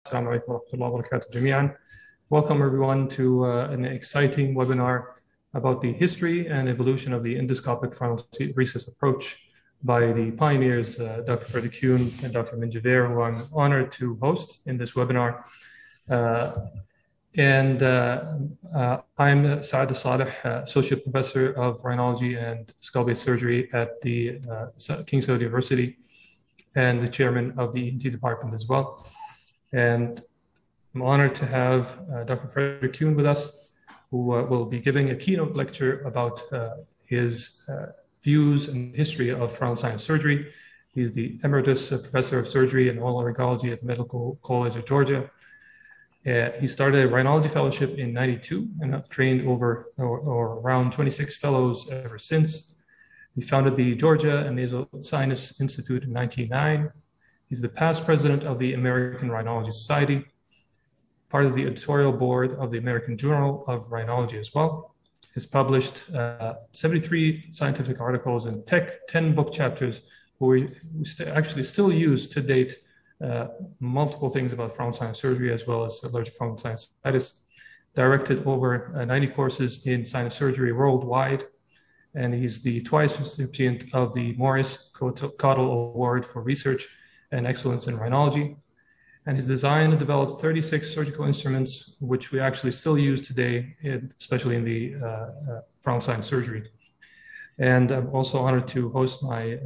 Assalamu alaikum wa rahmatullahi wa barakatuh jami'an. Welcome everyone to an exciting webinar about the history and evolution of the endoscopic frontal recess approach by the pioneers Dr. Frederick Kuhn and Dr. Min Javer, who I'm honored to host in this webinar. I'm Saad Saleh, Associate Professor of Rhinology and Skull-Base Surgery at the King Saud University and the Chairman of the ENT Department as well. And I'm honored to have Dr. Frederick Kuhn with us, who will be giving a keynote lecture about his views and history of frontal sinus surgery. He's the Emeritus Professor of Surgery and Otolaryngology at the Medical College of Georgia. He started a rhinology fellowship in '92 and have trained over or around 26 fellows ever since. He founded the Georgia and Nasal Sinus Institute in 1999. He's the past president of the American Rhinology Society, part of the editorial board of the American Journal of Rhinology as well. He's published 73 scientific articles and 10 book chapters, where we actually still use to date multiple things about frontal sinus surgery as well as allergic fungal sinusitis. Directed over 90 courses in sinus surgery worldwide, and he's the twice recipient of the Morris Cottle Award for Research and Excellence in Rhinology. And he's designed and developed 36 surgical instruments, which we actually still use today, especially in the frontal sinus surgery. And I'm also honored to host my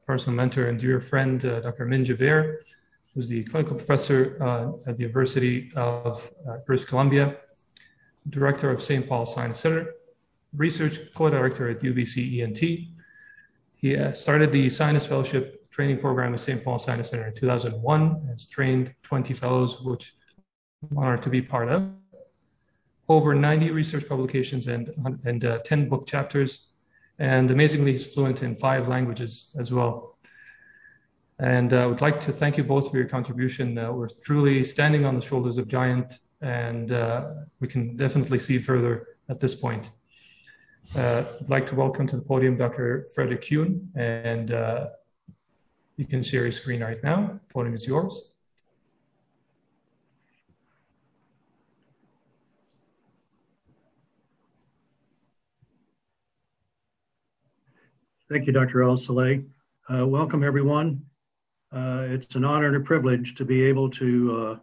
personal mentor and dear friend, Dr. Min Javer, who's the clinical professor at the University of British Columbia, director of St. Paul Sinus Center, research co-director at UBC ENT. He started the Sinus Fellowship training program at St. Paul Sinus Center in 2001, has trained 20 fellows, which I'm honored to be part of. Over 90 research publications and 10 book chapters. And amazingly, he's fluent in 5 languages as well. And I would like to thank you both for your contribution. We're truly standing on the shoulders of giants, and we can definitely see further at this point. I'd like to welcome to the podium Dr. Frederick Kuhn, and you can share your screen right now. The podium is yours. Thank you, Dr. El-Saleh. Welcome, everyone. It's an honor and a privilege to be able to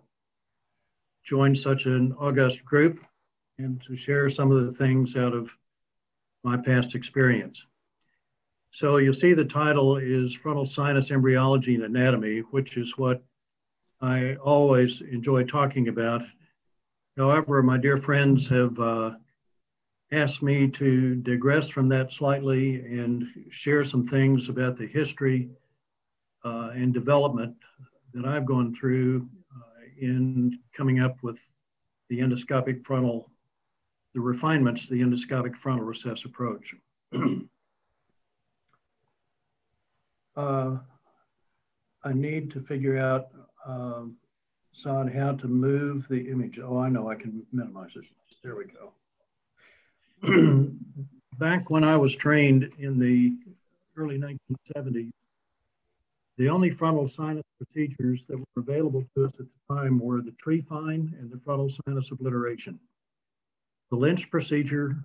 join such an august group and to share some of the things out of my past experience. So you'll see the title is Frontal Sinus Embryology and Anatomy, which is what I always enjoy talking about. However, my dear friends have asked me to digress from that slightly and share some things about the history and development that I've gone through in coming up with the endoscopic frontal, the refinements to the endoscopic frontal recess approach. I need to figure out, Saad, how to move the image. Oh, I know, I can minimize it. There we go. Back when I was trained in the early 1970s, the only frontal sinus procedures that were available to us at the time were the tree fine and the frontal sinus obliteration. The Lynch procedure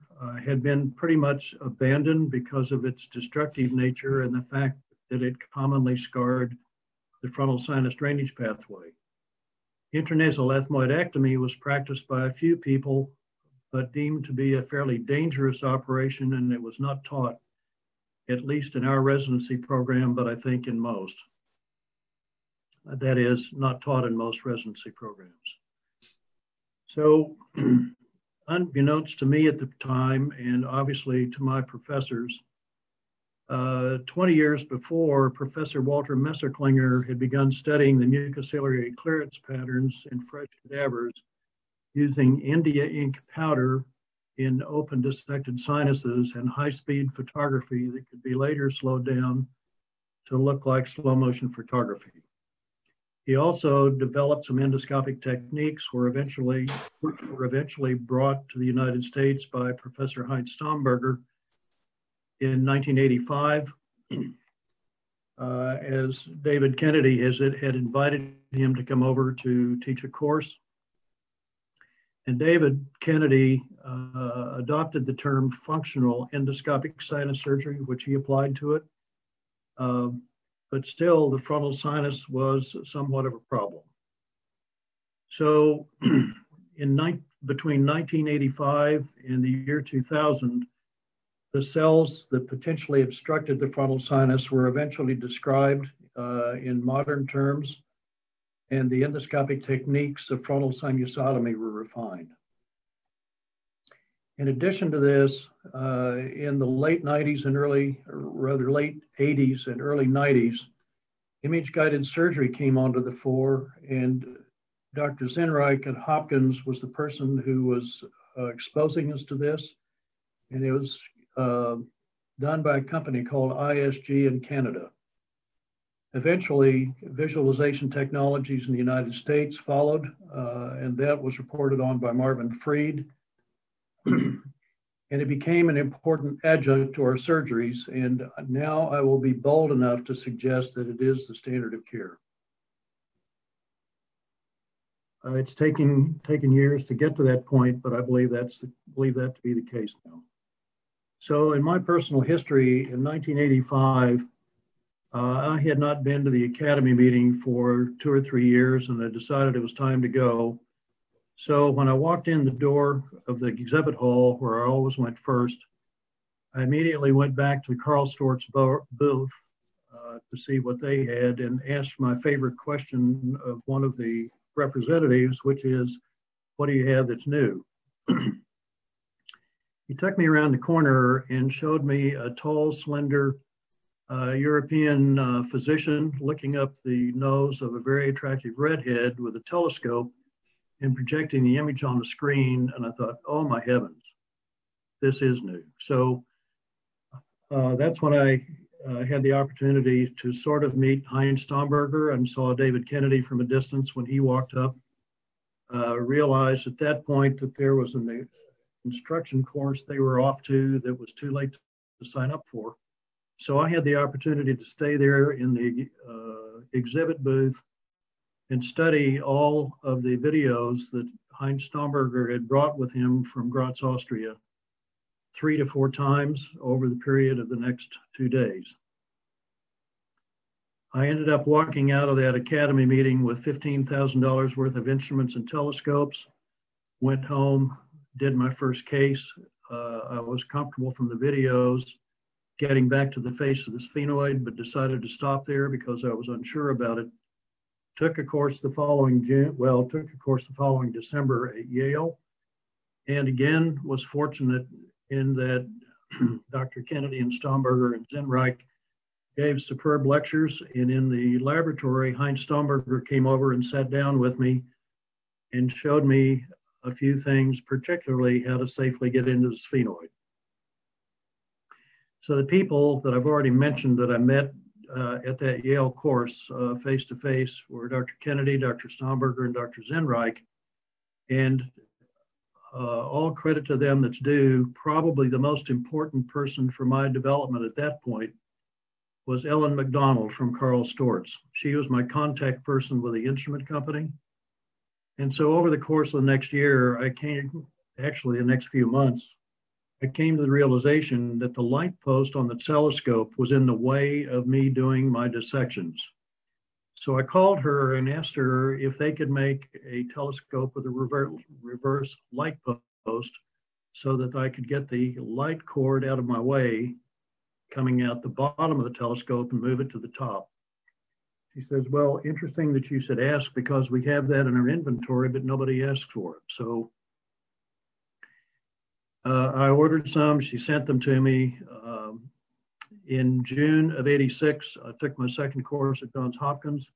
had been pretty much abandoned because of its destructive nature and the fact that it commonly scarred the frontal sinus drainage pathway. Intranasal ethmoidectomy was practiced by a few people, but deemed to be a fairly dangerous operation, and it was not taught, at least in our residency program, but I think in most. That is, not taught in most residency programs. So, unbeknownst to me at the time, and obviously to my professors, 20 years before, Professor Walter Messerklinger had begun studying the mucociliary clearance patterns in fresh cadavers using India ink powder in open dissected sinuses and high-speed photography that could be later slowed down to look like slow-motion photography. He also developed some endoscopic techniques which were eventually brought to the United States by Professor Heinz Stomberger in 1985. as David Kennedy had invited him to come over to teach a course. And David Kennedy adopted the term functional endoscopic sinus surgery, which he applied to it. But still, the frontal sinus was somewhat of a problem. So between 1985 and the year 2000, the cells that potentially obstructed the frontal sinus were eventually described in modern terms, and the endoscopic techniques of frontal sinusotomy were refined. In addition to this, in the late 90s and late 80s and early 90s, image-guided surgery came onto the fore, and Dr. Zenreich at Hopkins was the person who was exposing us to this, and it was done by a company called ISG in Canada. Eventually, visualization technologies in the United States followed, and that was reported on by Marvin Freed. And it became an important adjunct to our surgeries, and now I will be bold enough to suggest that it is the standard of care. It's taken years to get to that point, but I believe that to be the case now. So in my personal history, in 1985, I had not been to the Academy meeting for 2 or 3 years, and I decided it was time to go. So when I walked in the door of the exhibit hall, where I always went first, I immediately went back to the Karl Storz booth to see what they had, and asked my favorite question of one of the representatives, which is, what do you have that's new? He took me around the corner and showed me a tall, slender European physician looking up the nose of a very attractive redhead with a telescope and projecting the image on the screen. And I thought, oh my heavens, this is new. So that's when I had the opportunity to sort of meet Heinz Stomberger and saw David Kennedy from a distance when he walked up. Realized at that point that there was an instruction course they were off to that was too late to sign up for. So I had the opportunity to stay there in the exhibit booth and study all of the videos that Heinz Stomberger had brought with him from Graz, Austria, 3 to 4 times over the period of the next 2 days. I ended up walking out of that Academy meeting with $15,000 worth of instruments and telescopes, went home, did my first case. I was comfortable from the videos getting back to the face of the sphenoid, but decided to stop there because I was unsure about it. Took a course the following December at Yale, and again was fortunate in that Dr. Kennedy and Stomberger and Zenreich gave superb lectures, and in the laboratory, Heinz Stomberger came over and sat down with me and showed me a few things, particularly how to safely get into the sphenoid. So the people that I've already mentioned that I met at that Yale course face-to-face were Dr. Kennedy, Dr. Stomberger, and Dr. Zenreich. And all credit to them that's due, probably the most important person for my development at that point was Ellen McDonald from Karl Storz. She was my contact person with the instrument company. And so over the course of the next year, the next few months, I came to the realization that the light post on the telescope was in the way of me doing my dissections. So I called her and asked her if they could make a telescope with a reverse light post so that I could get the light cord out of my way coming out the bottom of the telescope and move it to the top. She says, well, interesting that you should ask because we have that in our inventory, but nobody asked for it. So I ordered some, she sent them to me. In June of '86, I took my second course at Johns Hopkins.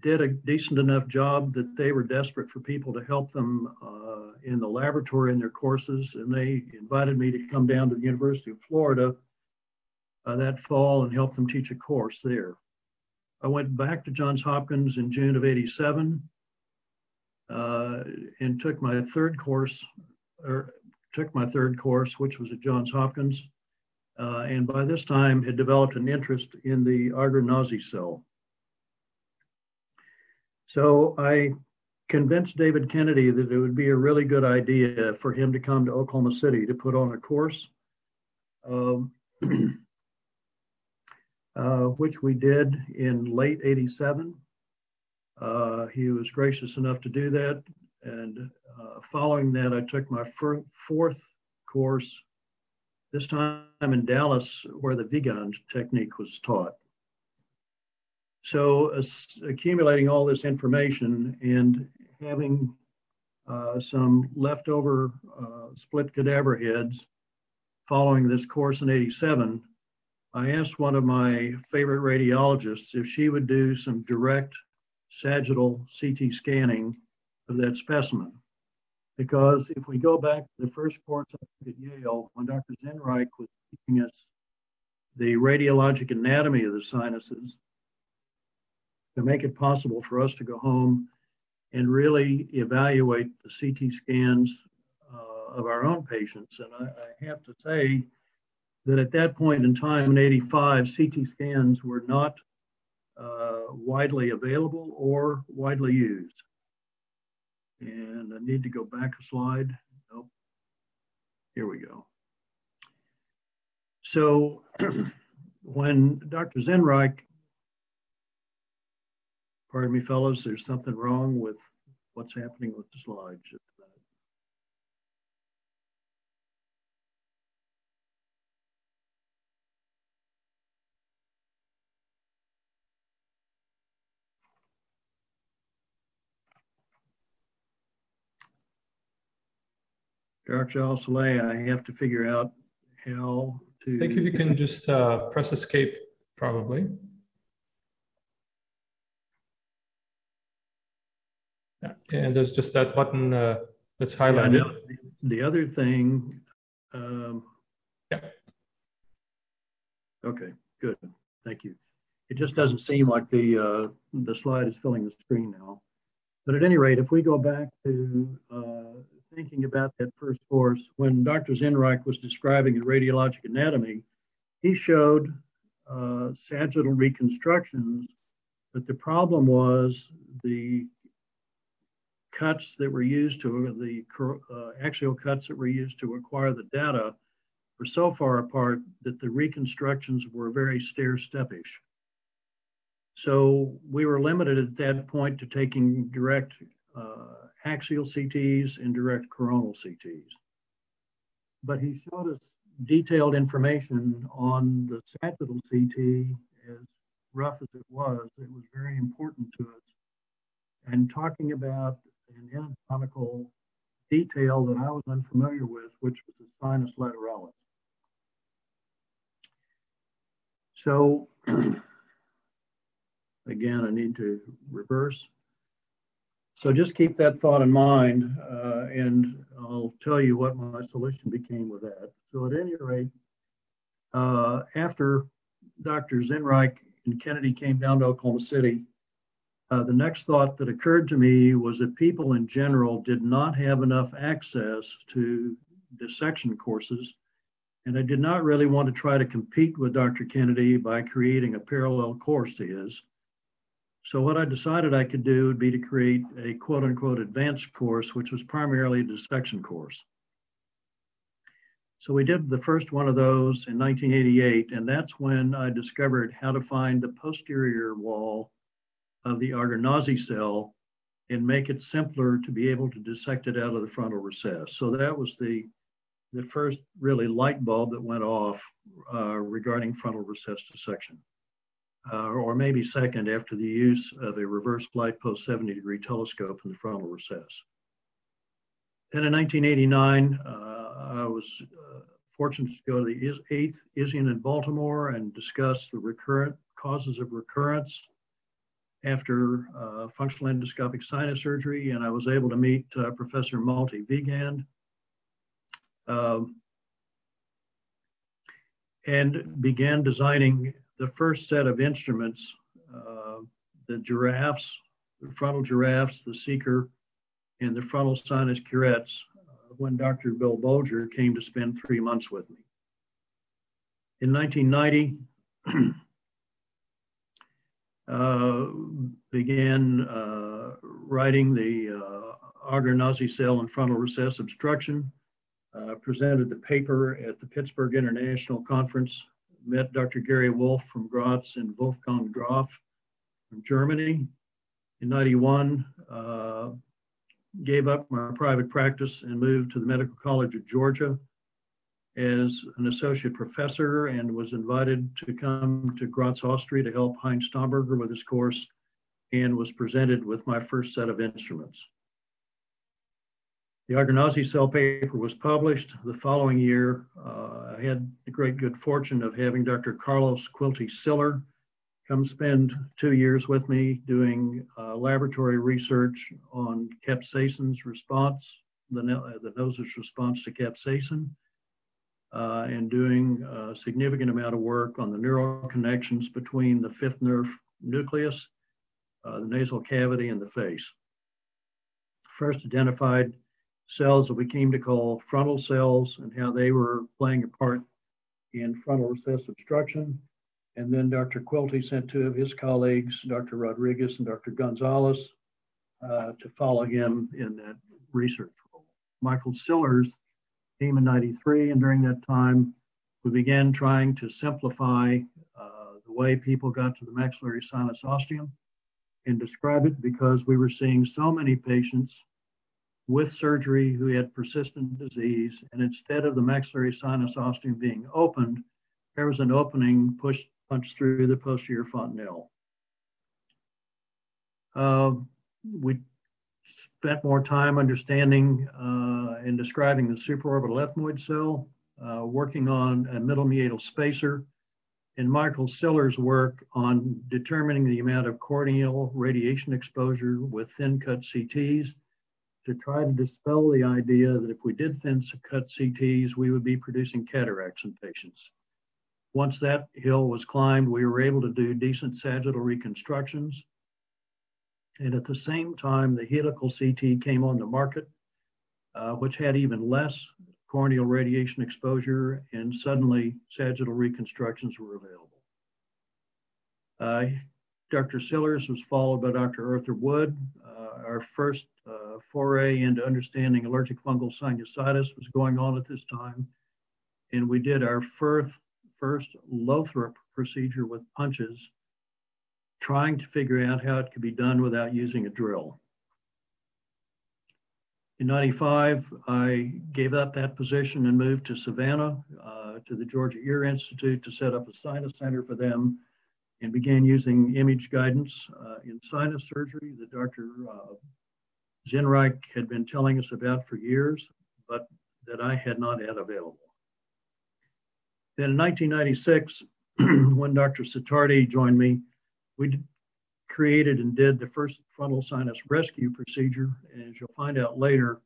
Did a decent enough job that they were desperate for people to help them in the laboratory in their courses, and they invited me to come down to the University of Florida that fall and help them teach a course there. I went back to Johns Hopkins in June of '87 and took my third course, which was at Johns Hopkins. and by this time had developed an interest in the Agar-Nazi cell. So I convinced David Kennedy that it would be a really good idea for him to come to Oklahoma City to put on a course, which we did in late '87. He was gracious enough to do that. And following that, I took my fourth course, this time in Dallas, where the Wiegand technique was taught. So accumulating all this information and having some leftover split cadaver heads following this course in '87, I asked one of my favorite radiologists if she would do some direct sagittal CT scanning of that specimen. Because if we go back to the first course I took at Yale, when Dr. Zenreich was teaching us the radiologic anatomy of the sinuses, to make it possible for us to go home and really evaluate the CT scans of our own patients. And I have to say that at that point in time in '85, CT scans were not widely available or widely used. And I need to go back a slide. Nope. Here we go. So when Dr. Zenreich, pardon me, fellows, there's something wrong with what's happening with the slides. Dr. Al-Saleh, I have to figure out how to... I think if you can just press escape, probably. Yeah. And there's just that button that's highlighted. Yeah, the other thing... yeah. Okay, good. Thank you. It just doesn't seem like the slide is filling the screen now. But at any rate, if we go back to thinking about that first course, when Dr. Zenreich was describing the radiologic anatomy, he showed sagittal reconstructions, but the problem was the cuts that were used to, the axial cuts that were used to acquire the data were so far apart that the reconstructions were very stair-steppish. So we were limited at that point to taking direct axial CTs and direct coronal CTs. But he showed us detailed information on the sagittal CT. As rough as it was very important to us. And talking about an anatomical detail that I was unfamiliar with, which was the sinus lateralis. So again, I need to reverse. So just keep that thought in mind, and I'll tell you what my solution became with that. So at any rate, after Dr. Zenreich and Kennedy came down to Oklahoma City, the next thought that occurred to me was that people in general did not have enough access to dissection courses, and I did not really want to try to compete with Dr. Kennedy by creating a parallel course to his. So what I decided I could do would be to create a quote unquote advanced course, which was primarily a dissection course. So we did the first one of those in 1988, and that's when I discovered how to find the posterior wall of the Agar-Nazi cell and make it simpler to be able to dissect it out of the frontal recess. So that was the first really light bulb that went off regarding frontal recess dissection. Or maybe second after the use of a reverse light post 70-degree telescope in the frontal recess. Then in 1989, I was fortunate to go to the 8th ISIAN in Baltimore and discuss the recurrent causes of recurrence after functional endoscopic sinus surgery, and I was able to meet Professor Malte Wiegand. And began designing the first set of instruments, the giraffes, the frontal giraffes, the seeker, and the frontal sinus curettes, when Dr. Bill Bolger came to spend 3 months with me. In 1990, began writing the agar nausea cell and frontal recess obstruction, presented the paper at the Pittsburgh International Conference, met Dr. Gary Wolf from Graz and Wolfgang Graf from Germany. In 91, gave up my private practice and moved to the Medical College of Georgia as an associate professor, and was invited to come to Graz, Austria to help Heinz Stomberger with his course, and was presented with my first set of instruments. The agar nausea cell paper was published. The following year, I had the great good fortune of having Dr. Carlos Quilty Siller come spend 2 years with me doing laboratory research on capsaicin's response, the nose's response to capsaicin, and doing a significant amount of work on the neural connections between the fifth nerve nucleus, the nasal cavity, and the face. First identified cells that we came to call frontal cells and how they were playing a part in frontal recess obstruction. And then Dr. Quilty sent 2 of his colleagues, Dr. Rodriguez and Dr. Gonzalez, to follow him in that research role. Michael Sillers came in 93, and during that time, we began trying to simplify the way people got to the maxillary sinus ostium and describe it, because we were seeing so many patients with surgery who had persistent disease, and instead of the maxillary sinus ostium being opened, there was an opening punched through the posterior fontanelle. We spent more time understanding and describing the supraorbital ethmoid cell, working on a middle meatal spacer, and Michael Siller's work on determining the amount of corneal radiation exposure with thin cut CTs to try to dispel the idea that if we did thin cut CTs, we would be producing cataracts in patients. Once that hill was climbed, we were able to do decent sagittal reconstructions. And at the same time, the helical CT came on the market, which had even less corneal radiation exposure, and suddenly sagittal reconstructions were available. Dr. Sillers was followed by Dr. Arthur Wood. Our first foray into understanding allergic fungal sinusitis was going on at this time, and we did our first Lothrop procedure with punches, trying to figure out how it could be done without using a drill. In 95, I gave up that position and moved to Savannah, to the Georgia Ear Institute, to set up a sinus center for them, and began using image guidance in sinus surgery that Dr. Zinreich had been telling us about for years, but that I had not had available. Then in 1996, when Dr. Sitardi joined me, we created and did the first frontal sinus rescue procedure. And as you'll find out later,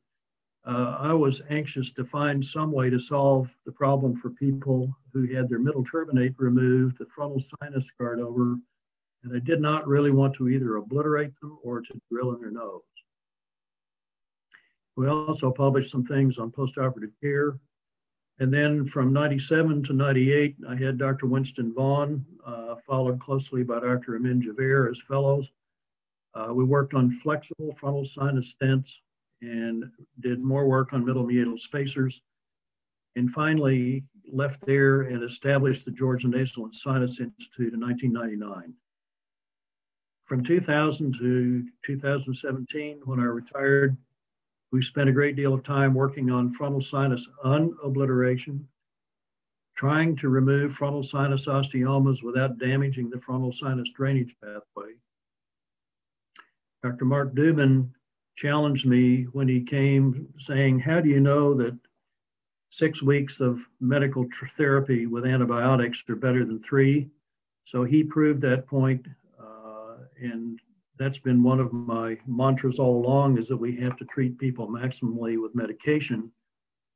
I was anxious to find some way to solve the problem for people who had their middle turbinate removed, the frontal sinus guard over, and I did not really want to either obliterate them or to drill in their nose. We also published some things on postoperative care. And then from 97 to 98, I had Dr. Winston Vaughn, followed closely by Dr. Amin Javer as fellows. We worked on flexible frontal sinus stents and did more work on middle meatal spacers, and finally left there and established the Georgia Nasal and Sinus Institute in 1999. From 2000 to 2017, when I retired, we spent a great deal of time working on frontal sinus unobliteration, trying to remove frontal sinus osteomas without damaging the frontal sinus drainage pathway. Dr. Mark Dubin challenged me when he came, saying, how do you know that 6 weeks of medical therapy with antibiotics are better than 3? So he proved that point, and that's been one of my mantras all along, is that we have to treat people maximally with medication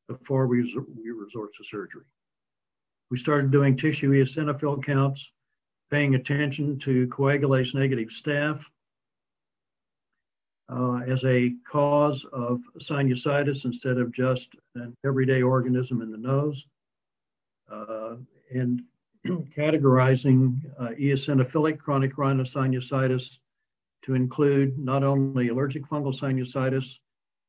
before we resort to surgery. We started doing tissue eosinophil counts, paying attention to coagulase negative staph as a cause of sinusitis instead of just an everyday organism in the nose. and categorizing eosinophilic chronic rhinosinusitis to include not only allergic fungal sinusitis,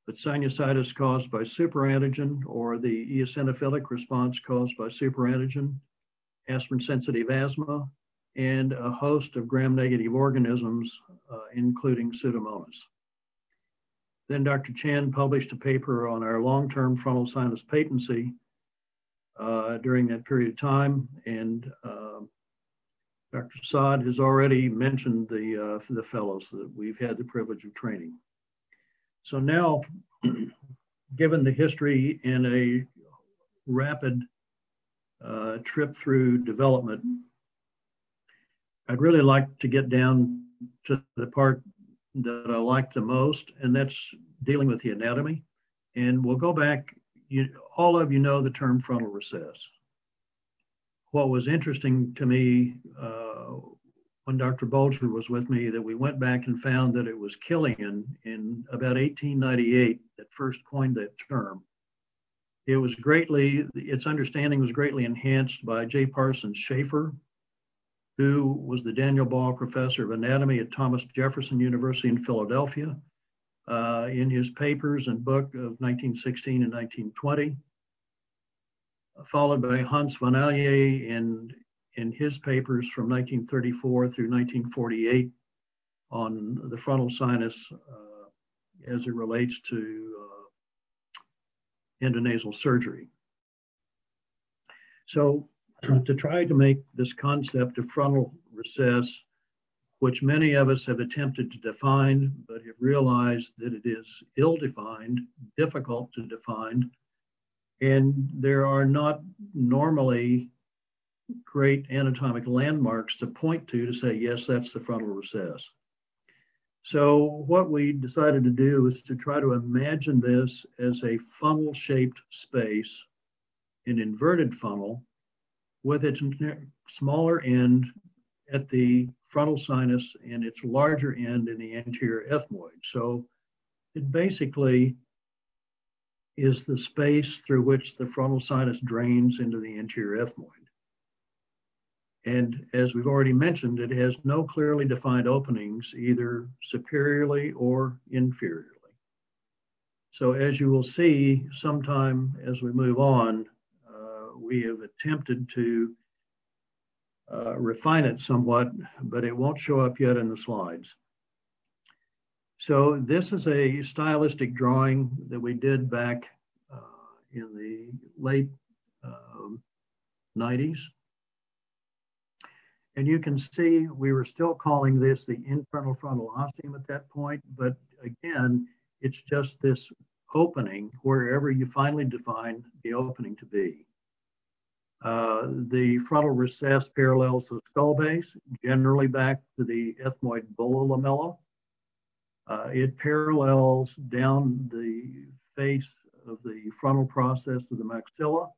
but sinusitis caused by superantigen or the eosinophilic response caused by superantigen, aspirin-sensitive asthma, and a host of gram-negative organisms, including Pseudomonas. Then Dr. Chan published a paper on our long-term frontal sinus patency during that period of time, and Dr. Saad has already mentioned the fellows that we've had the privilege of training. So now, given the history and a rapid trip through development, I'd really like to get down to the part that I like the most, and that's dealing with the anatomy. And we'll go back, all of you know the term frontal recess. What was interesting to me when Dr. Bolger was with me, that we went back and found that it was Killian in about 1898 that first coined that term. Its understanding was greatly enhanced by J. Parsons Schaefer, who was the Daniel Ball Professor of Anatomy at Thomas Jefferson University in Philadelphia, in his papers and book of 1916 and 1920, followed by Hans von Allier in his papers from 1934 through 1948 on the frontal sinus as it relates to endonasal surgery. So to try to make this concept of frontal recess, which many of us have attempted to define, but have realized that it is ill-defined, difficult to define, and there are not normally great anatomic landmarks to point to say, yes, that's the frontal recess. So what we decided to do is to try to imagine this as a funnel-shaped space, an inverted funnel, with its smaller end at the frontal sinus and its larger end in the anterior ethmoid. So it basically is the space through which the frontal sinus drains into the anterior ethmoid. And as we've already mentioned, it has no clearly defined openings, either superiorly or inferiorly. So as you will see sometime as we move on, we have attempted to refine it somewhat, but it won't show up yet in the slides. So this is a stylistic drawing that we did back in the late 90s. And you can see we were still calling this the internal frontal ostium at that point, but again, it's just this opening wherever you finally define the opening to be. The frontal recess parallels the skull base, generally back to the ethmoid bulla lamella. It parallels down the face of the frontal process of the maxilla.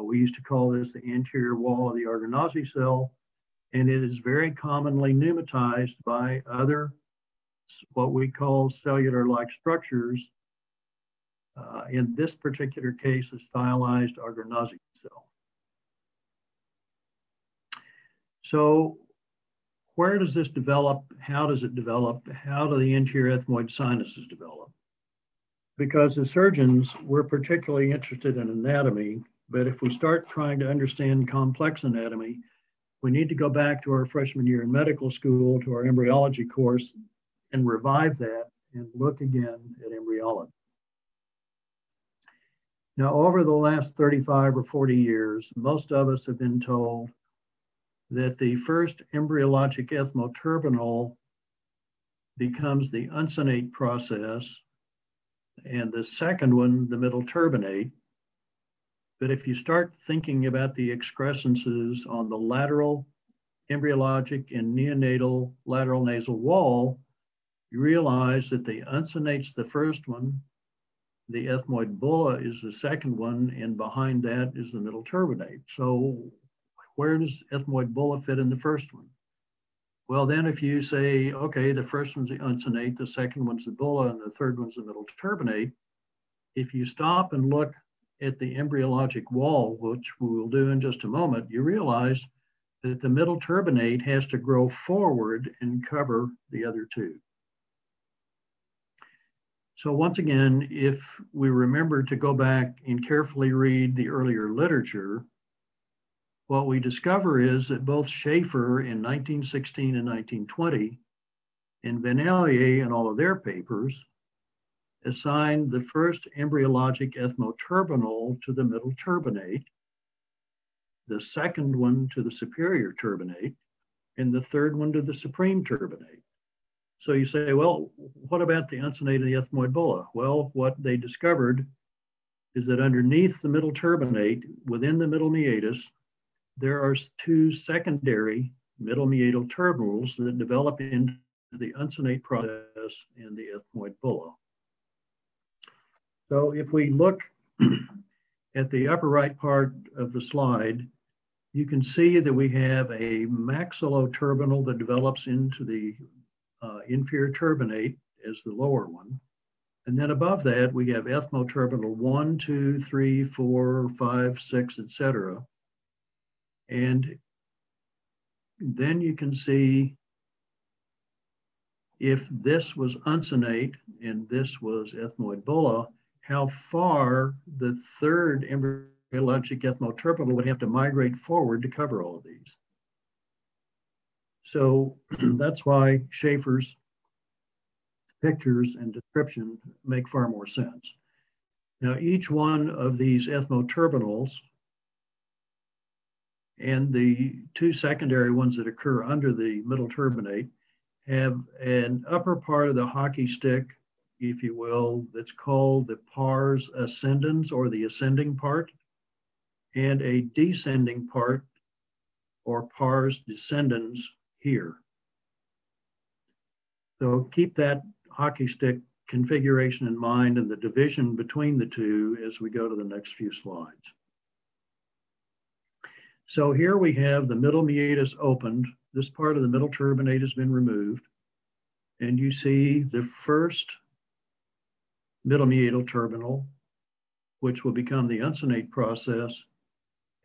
We used to call this the anterior wall of the Argonauzi cell, and it is very commonly pneumatized by other, what we call cellular-like structures. In this particular case, a stylized Argonauzi cell. So where does this develop? How does it develop? How do the anterior ethmoid sinuses develop? Because as surgeons, we're particularly interested in anatomy, but if we start trying to understand complex anatomy, we need to go back to our freshman year in medical school, to our embryology course, and revive that and look again at embryology. Now, over the last 35 or 40 years, most of us have been told that the first embryologic ethmoturbinal becomes the uncinate process, and the second one, the middle turbinate. But if you start thinking about the excrescences on the lateral embryologic and neonatal lateral nasal wall, you realize that the uncinnate's the first one, the ethmoid bulla is the second one, and behind that is the middle turbinate. So where does ethmoid bulla fit in the first one? Well, then if you say, okay, the first one's the uncinate, the second one's the bulla, and the third one's the middle turbinate, if you stop and look at the embryologic wall, which we will do in just a moment, you realize that the middle turbinate has to grow forward and cover the other two. So once again, if we remember to go back and carefully read the earlier literature, what we discover is that both Schaefer in 1916 and 1920 and Vanellier in all of their papers assigned the first embryologic ethmoturbinal to the middle turbinate, the second one to the superior turbinate, and the third one to the supreme turbinate. So you say, well, what about the uncinate and the ethmoid bulla? Well, what they discovered is that underneath the middle turbinate, within the middle meatus, there are two secondary middle meatal turbinals that develop into the uncinate process and the ethmoid bulla. So if we look at the upper right part of the slide, you can see that we have a maxilloturbinal that develops into the inferior turbinate as the lower one. And then above that, we have ethmoturbinal 1, 2, 3, 4, 5, 6, etc. And then you can see if this was uncinate and this was ethmoid bulla, how far the third embryologic ethmoturbinal would have to migrate forward to cover all of these. So that's why Schaefer's pictures and description make far more sense. Now, each one of these ethmoturbinals and the two secondary ones that occur under the middle turbinate have an upper part of the hockey stick, if you will, that's called the pars ascendens, or the ascending part, and a descending part, or pars descendens, here. So keep that hockey stick configuration in mind and the division between the two as we go to the next few slides. So here we have the middle meatus opened. This part of the middle turbinate has been removed. And you see the first middle meatal turbinal, which will become the uncinate process,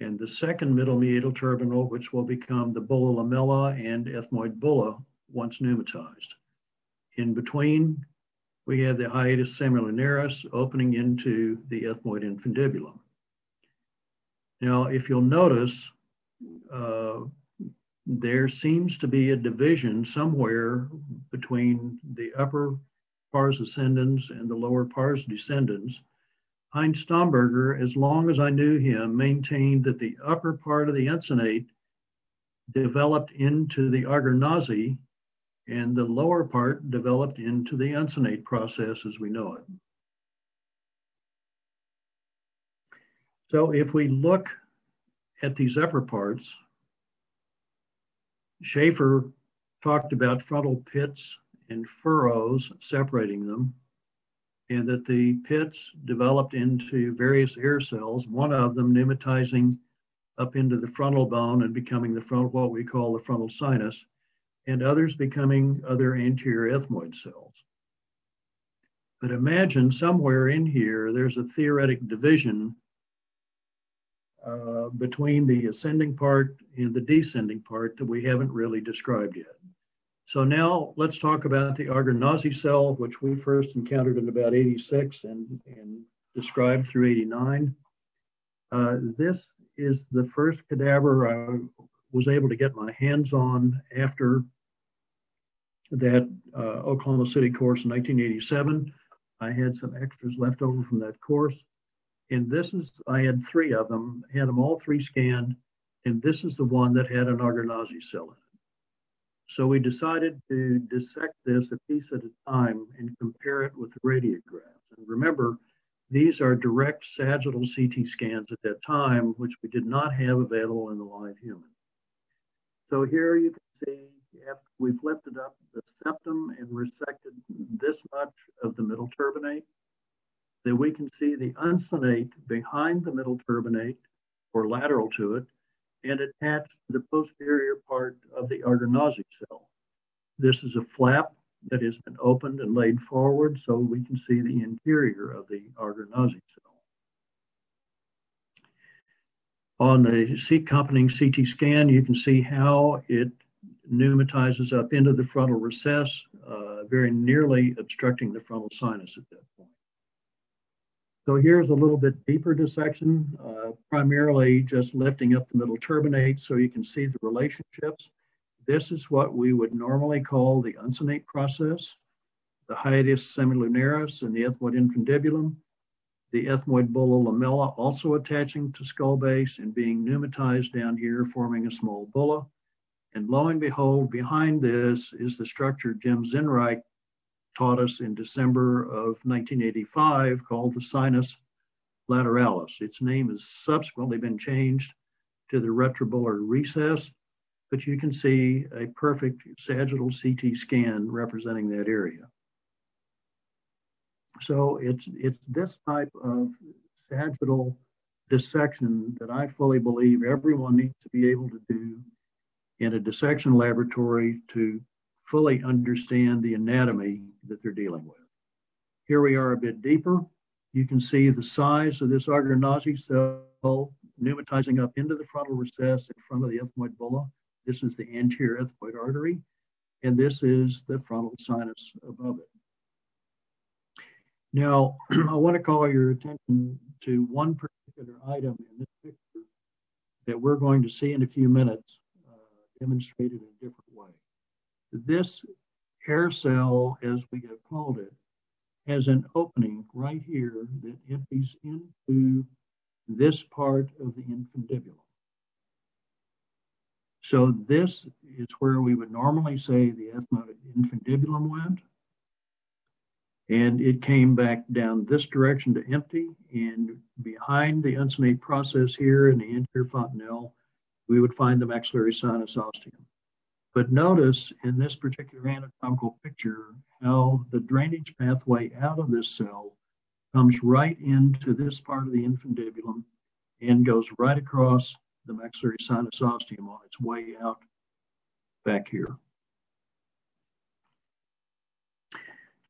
and the second middle meatal turbinal, which will become the bulla lamella and ethmoid bulla once pneumatized. In between, we have the hiatus semilunaris opening into the ethmoid infundibulum. Now, if you'll notice, there seems to be a division somewhere between the upper pars ascendens and the lower pars descendens. Heinz Stomberger, as long as I knew him, maintained that the upper part of the uncinate developed into the Argonazi and the lower part developed into the uncinate process as we know it. So if we look at these upper parts, Schaefer talked about frontal pits and furrows separating them, and that the pits developed into various air cells, one of them pneumatizing up into the frontal bone and becoming the frontal, what we call the frontal sinus, and others becoming other anterior ethmoid cells. But imagine somewhere in here, there's a theoretic division between the ascending part and the descending part that we haven't really described yet. So now let's talk about the Argonazi cell, which we first encountered in about 86 and described through 89. This is the first cadaver I was able to get my hands on after that Oklahoma City course in 1987. I had some extras left over from that course. And this is, I had 3 of them, had them all 3 scanned, and this is the one that had an Argonazi cell in it. So we decided to dissect this a piece at a time and compare it with the radiographs. And remember, these are direct sagittal CT scans at that time, which we did not have available in the live human. So here you can see, after we've lifted up the septum and resected this much of the middle turbinate, that we can see the uncinate behind the middle turbinate or lateral to it and attached to the posterior part of the Argonazi cell. This is a flap that has been opened and laid forward so we can see the interior of the Argonazi cell. On the accompanying CT scan, you can see how it pneumatizes up into the frontal recess, very nearly obstructing the frontal sinus at that point. So here's a little bit deeper dissection, primarily just lifting up the middle turbinate so you can see the relationships. This is what we would normally call the uncinate process, the hiatus semilunaris and the ethmoid infundibulum, the ethmoid bulla lamella also attaching to skull base and being pneumatized down here, forming a small bulla. And lo and behold, behind this is the structure Jim Zinreich taught us in December of 1985 called the sinus lateralis. Its name has subsequently been changed to the retrobulbar recess, but you can see a perfect sagittal CT scan representing that area. So it's this type of sagittal dissection that I fully believe everyone needs to be able to do in a dissection laboratory to fully understand the anatomy that they're dealing with. Here we are a bit deeper. You can see the size of this Argonazi cell pneumatizing up into the frontal recess in front of the ethmoid bulla. This is the anterior ethmoid artery, and this is the frontal sinus above it. Now, I want to call your attention to one particular item in this picture that we're going to see in a few minutes, demonstrated in a different way. This hair cell, as we have called it, has an opening right here that empties into this part of the infundibulum. So this is where we would normally say the ethmoid infundibulum went. And it came back down this direction to empty. And behind the uncinate process here in the anterior fontanelle, we would find the maxillary sinus ostium. But notice in this particular anatomical picture how the drainage pathway out of this cell comes right into this part of the infundibulum and goes right across the maxillary sinus ostium on its way out back here.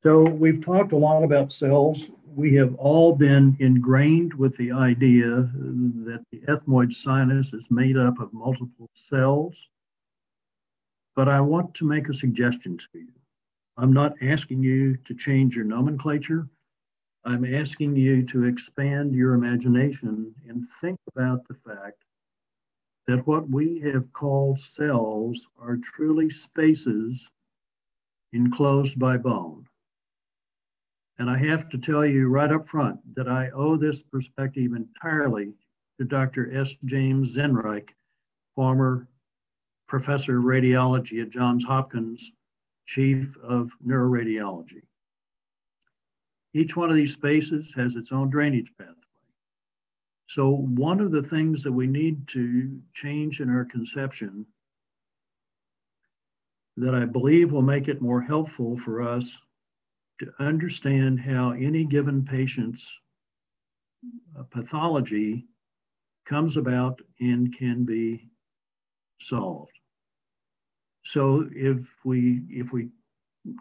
So we've talked a lot about cells. We have all been ingrained with the idea that the ethmoid sinus is made up of multiple cells. But I want to make a suggestion to you. I'm not asking you to change your nomenclature. I'm asking you to expand your imagination and think about the fact that what we have called cells are truly spaces enclosed by bone. And I have to tell you right up front that I owe this perspective entirely to Dr. S. James Zinreich, former professor of radiology at Johns Hopkins, chief of neuroradiology. Each one of these spaces has its own drainage pathway. So one of the things that we need to change in our conception that I believe will make it more helpful for us to understand how any given patient's pathology comes about and can be solved. So if we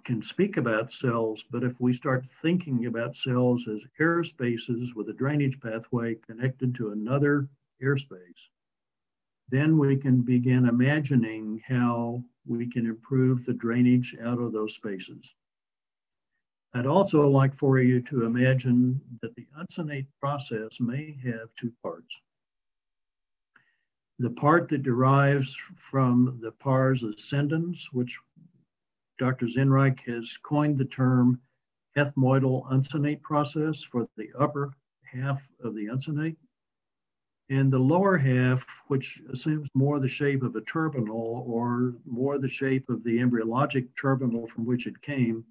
can speak about cells, but if we start thinking about cells as air spaces with a drainage pathway connected to another airspace, then we can begin imagining how we can improve the drainage out of those spaces. I'd also like for you to imagine that the uncinate process may have two parts. The part that derives from the pars ascendens, which Dr. Zinreich has coined the term ethmoidal uncinate process for the upper half of the uncinate, and the lower half, which assumes more the shape of a turbinal or more the shape of the embryologic turbinal from which it came,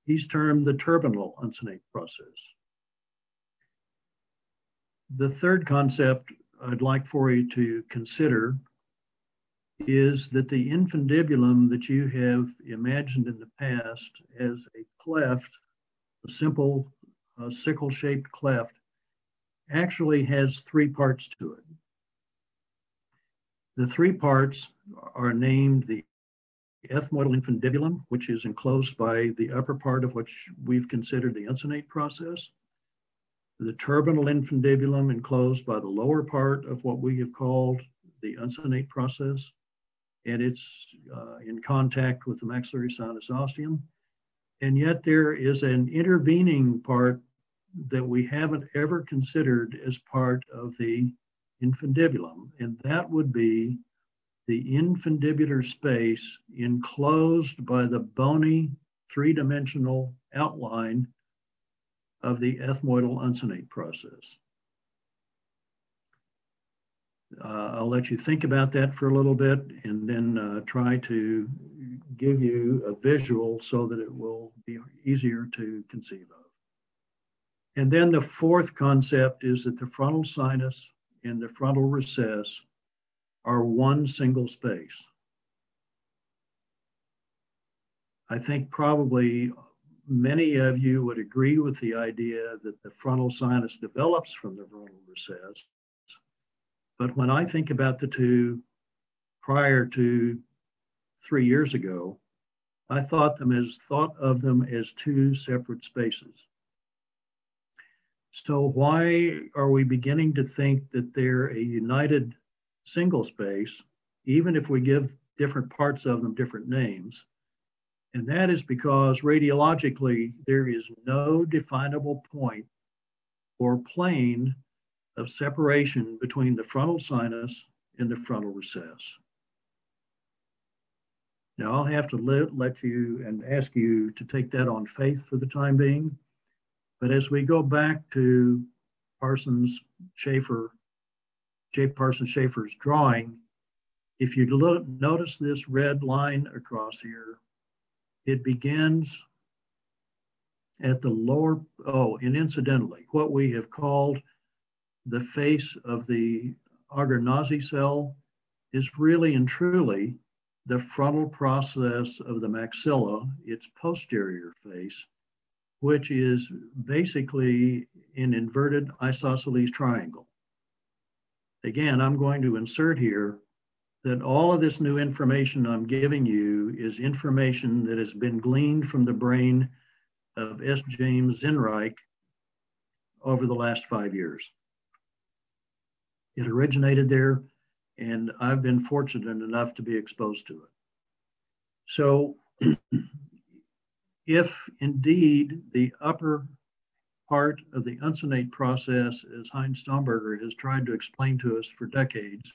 he's termed the turbinal uncinate process. The third concept I'd like for you to consider is that the infundibulum that you have imagined in the past as a cleft, a simple sickle-shaped cleft, actually has three parts to it. The three parts are named the ethmoidal infundibulum, which is enclosed by the upper part of which we've considered the uncinate process. the turbinal infundibulum enclosed by the lower part of what we have called the uncinate process, and it's in contact with the maxillary sinus ostium. And yet there is an intervening part that we haven't ever considered as part of the infundibulum, and that would be the infundibular space enclosed by the bony three-dimensional outline of the ethmoidal uncinate process. I'll let you think about that for a little bit and then try to give you a visual so that it will be easier to conceive of. And then the fourth concept is that the frontal sinus and the frontal recess are one single space. I think probably many of you would agree with the idea that the frontal sinus develops from the frontal recess. But when I think about the two prior to 3 years ago, I thought of them as two separate spaces. So why are we beginning to think that they're a united single space, even if we give different parts of them different names? And that is because radiologically, there is no definable point or plane of separation between the frontal sinus and the frontal recess. Now, I'll have to let you and ask you to take that on faith for the time being. But as we go back to J. Parsons Schaefer's drawing, if you notice this red line across here, it begins at the lower, and incidentally, what we have called the face of the Auger-Nazi cell is really and truly the frontal process of the maxilla, its posterior face, which is basically an inverted isosceles triangle. Again, I'm going to insert here that all of this new information I'm giving you is information that has been gleaned from the brain of S. James Zinreich over the last 5 years. It originated there, and I've been fortunate enough to be exposed to it. So if indeed the upper part of the uncinate process, as Heinz Stomberger has tried to explain to us for decades,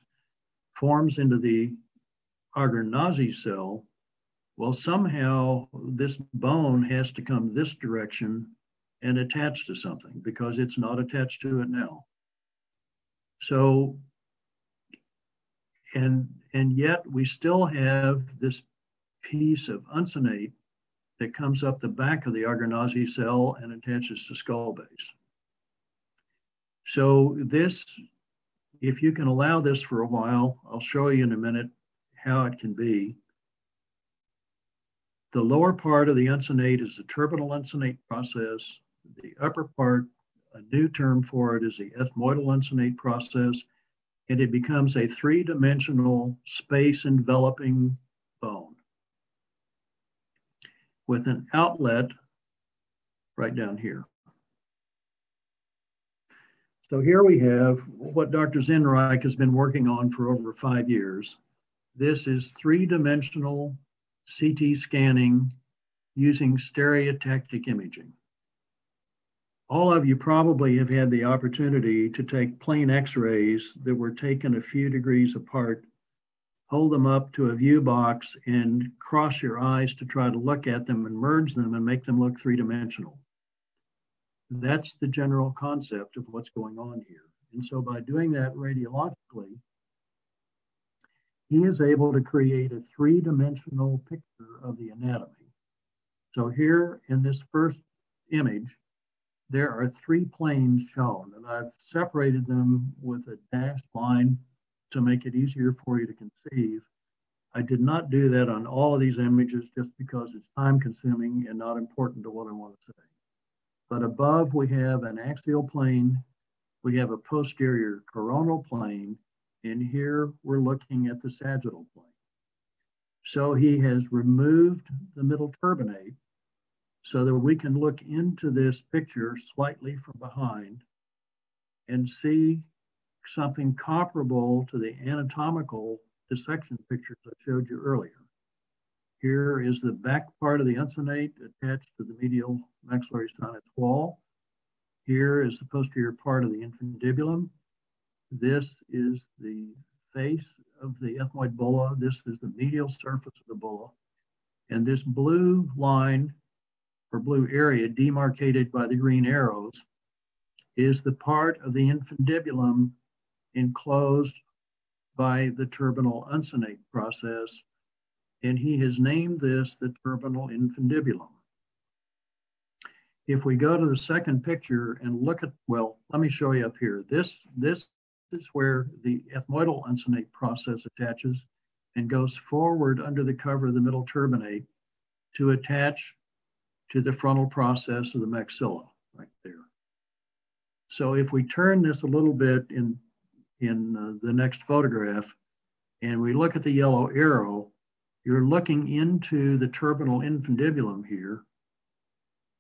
forms into the Auger-Nazi cell, well, somehow this bone has to come this direction and attach to something because it's not attached to it now. So, and yet we still have this piece of uncinate that comes up the back of the Auger-Nazi cell and attaches to skull base. So this, if you can allow this for a while, I'll show you in a minute how it can be. The lower part of the uncinate is the turbinal uncinate process. The upper part, a new term for it, is the ethmoidal uncinate process, and it becomes a three-dimensional space-enveloping bone with an outlet right down here. So here we have what Dr. Zinreich has been working on for over 5 years. This is three-dimensional CT scanning using stereotactic imaging. All of you probably have had the opportunity to take plain x-rays that were taken a few degrees apart, hold them up to a view box and cross your eyes to try to look at them and merge them and make them look three-dimensional. That's the general concept of what's going on here. And so by doing that radiologically, he is able to create a three-dimensional picture of the anatomy. So here in this first image, there are 3 planes shown, and I've separated them with a dashed line to make it easier for you to conceive. I did not do that on all of these images just because it's time-consuming and not important to what I want to say. But above, we have an axial plane, we have a posterior coronal plane, and here we're looking at the sagittal plane. So he has removed the middle turbinate so that we can look into this picture slightly from behind and see something comparable to the anatomical dissection pictures I showed you earlier. Here is the back part of the uncinate attached to the medial maxillary sinus wall. Here is the posterior part of the infundibulum. This is the face of the ethmoid bulla. This is the medial surface of the bulla. And this blue line or blue area demarcated by the green arrows is the part of the infundibulum enclosed by the turbinal uncinate process. And he has named this the turbinal infundibulum. If we go to the second picture and look at, well, let me show you up here. This is where the ethmoidal uncinate process attaches and goes forward under the cover of the middle turbinate to attach to the frontal process of the maxilla right there. So if we turn this a little bit in the next photograph and we look at the yellow arrow, you're looking into the turbinal infundibulum here,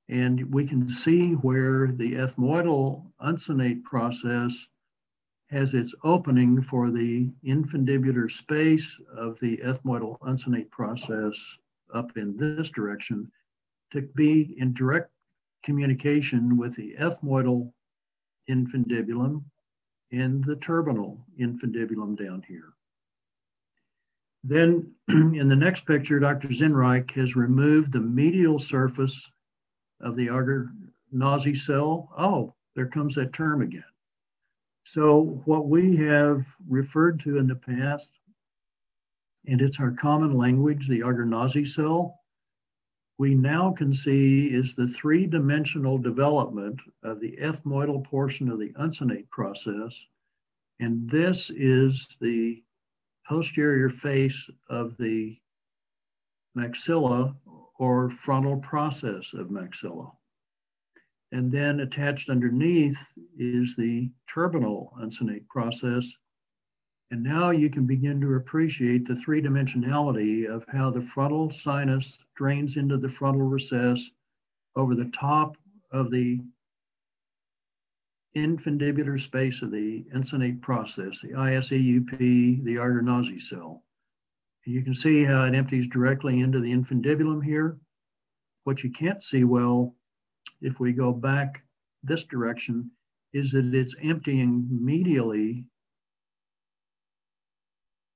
and we can see where the ethmoidal uncinate process has its opening for the infundibular space of the ethmoidal uncinate process up in this direction to be in direct communication with the ethmoidal infundibulum and the turbinal infundibulum down here. Then in the next picture, Dr. Zinreich has removed the medial surface of the Agar-Nazi cell. Oh, there comes that term again. So what we have referred to in the past, and it's our common language, the Agar-Nazi cell, we now can see is the three-dimensional development of the ethmoidal portion of the uncinate process. And this is the posterior face of the maxilla or frontal process of maxilla. And then attached underneath is the turbinal uncinate process. And now you can begin to appreciate the three-dimensionality of how the frontal sinus drains into the frontal recess over the top of the infundibular space of the uncinate process, the ISEUP, the Agar-Nazi cell. And you can see how it empties directly into the infundibulum here. What you can't see well, if we go back this direction, is that it's emptying medially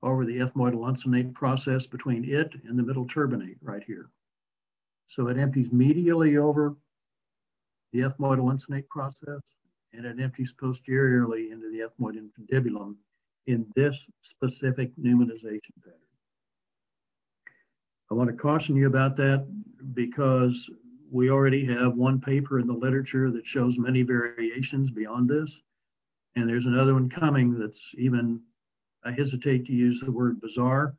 over the ethmoidal uncinate process between it and the middle turbinate right here. So it empties medially over the ethmoidal uncinate process, and it empties posteriorly into the ethmoid infundibulum in this specific pneumatization pattern. I want to caution you about that because we already have one paper in the literature that shows many variations beyond this. And there's another one coming that's even, I hesitate to use the word bizarre,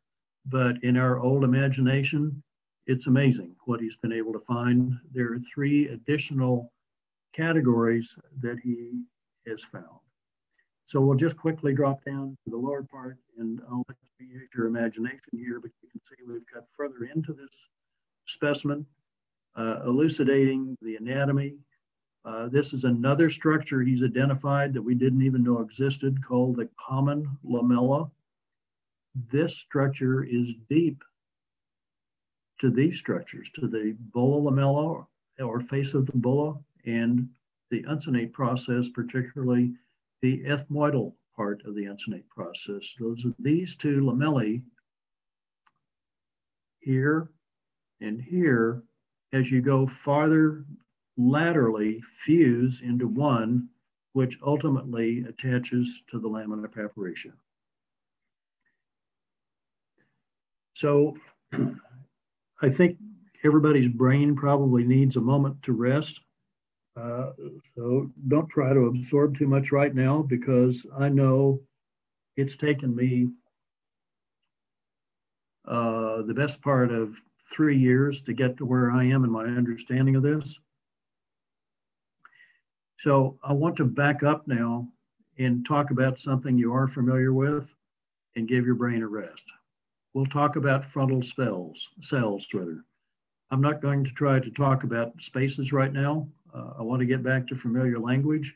but in our old imagination, it's amazing what he's been able to find. There are three additional categories that he has found. So we'll just quickly drop down to the lower part and I'll let you use your imagination here, but you can see we've got further into this specimen, elucidating the anatomy. This is another structure he's identified that we didn't even know existed called the Common Lamella. This structure is deep to these structures, to the bulla lamella or face of the bulla and the uncinate process, particularly the ethmoidal part of the uncinate process. Those are these two lamellae here and here. As you go farther laterally, fuse into one, which ultimately attaches to the lamina papyraceum. So I think everybody's brain probably needs a moment to rest. So don't try to absorb too much right now because I know it's taken me the best part of 3 years to get to where I am in my understanding of this. So I want to back up now and talk about something you are familiar with and give your brain a rest. We'll talk about frontal cells rather. I'm not going to try to talk about spaces right now. I want to get back to familiar language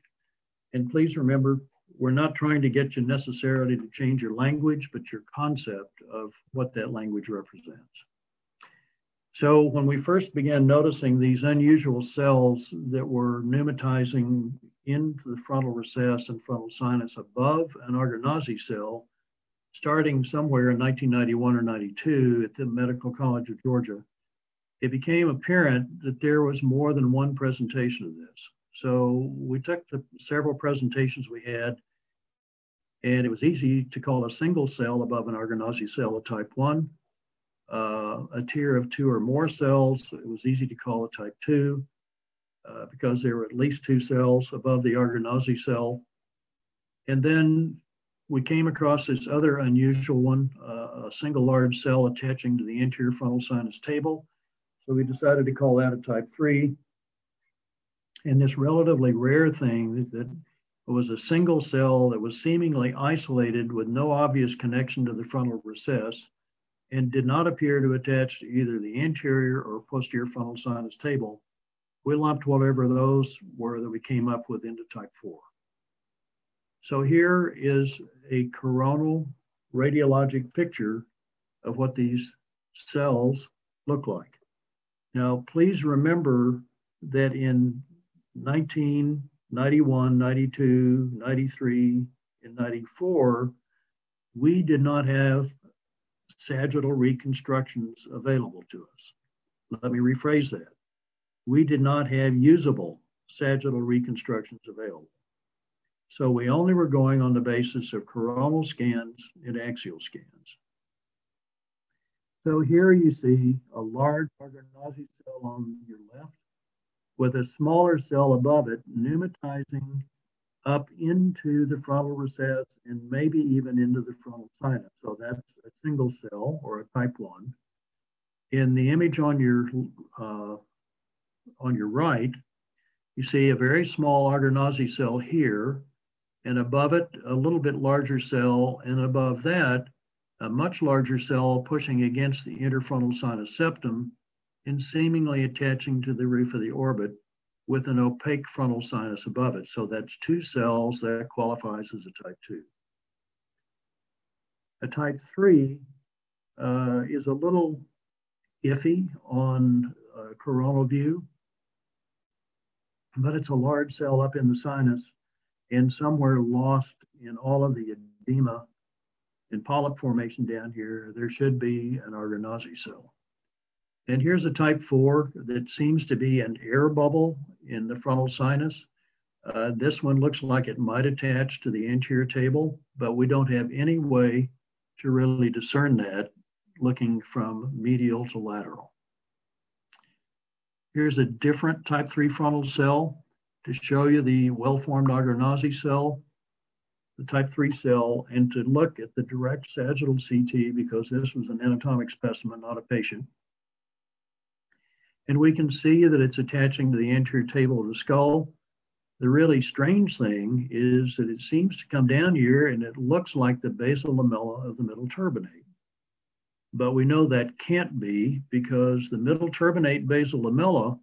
And please remember, we're not trying to get you necessarily to change your language, but your concept of what that language represents. So when we first began noticing these unusual cells that were pneumatizing into the frontal recess and frontal sinus above an Argonauzi cell, starting somewhere in 1991 or 92 at the Medical College of Georgia, it became apparent that there was more than one presentation of this. So we took the several presentations we had, and it was easy to call a single cell above an Argonauzi cell a type 1. A tier of 2 or more cells, it was easy to call a type 2 because there were at least 2 cells above the Argonauzi cell. And then we came across this other unusual one, a single large cell attaching to the anterior frontal sinus table. So we decided to call that a type 3. And this relatively rare thing that was a single cell that was seemingly isolated with no obvious connection to the frontal recess and did not appear to attach to either the anterior or posterior frontal sinus table. We lumped whatever those were that we came up with into type 4. So here is a coronal radiologic picture of what these cells look like. Now, please remember that in 1991, 92, 93, and 94, we did not have sagittal reconstructions available to us. Let me rephrase that. We did not have usable sagittal reconstructions available. So we only were going on the basis of coronal scans and axial scans. So here you see a large Argonauzi cell on your left with a smaller cell above it pneumatizing up into the frontal recess and maybe even into the frontal sinus. So that's a single cell or a type 1. In the image on your right, you see a very small Argonauzi cell here, and above it, a little bit larger cell, and above that, a much larger cell pushing against the interfrontal sinus septum and seemingly attaching to the roof of the orbit with an opaque frontal sinus above it. So that's 2 cells that qualifies as a type 2. A type 3 is a little iffy on coronal view, but it's a large cell up in the sinus and somewhere lost in all of the edema and polyp formation down here. There should be an Argonauzi cell. And here's a type 4 that seems to be an air bubble in the frontal sinus. This one looks like it might attach to the anterior table, but we don't have any way to really discern that looking from medial to lateral. Here's a different type 3 frontal cell to show you the well-formed Argonauzi cell, the type 3 cell, and to look at the direct sagittal CT because this was an anatomic specimen, not a patient. And we can see that it's attaching to the anterior table of the skull. The really strange thing is that it seems to come down here and it looks like the basal lamella of the middle turbinate. But we know that can't be because the middle turbinate basal lamella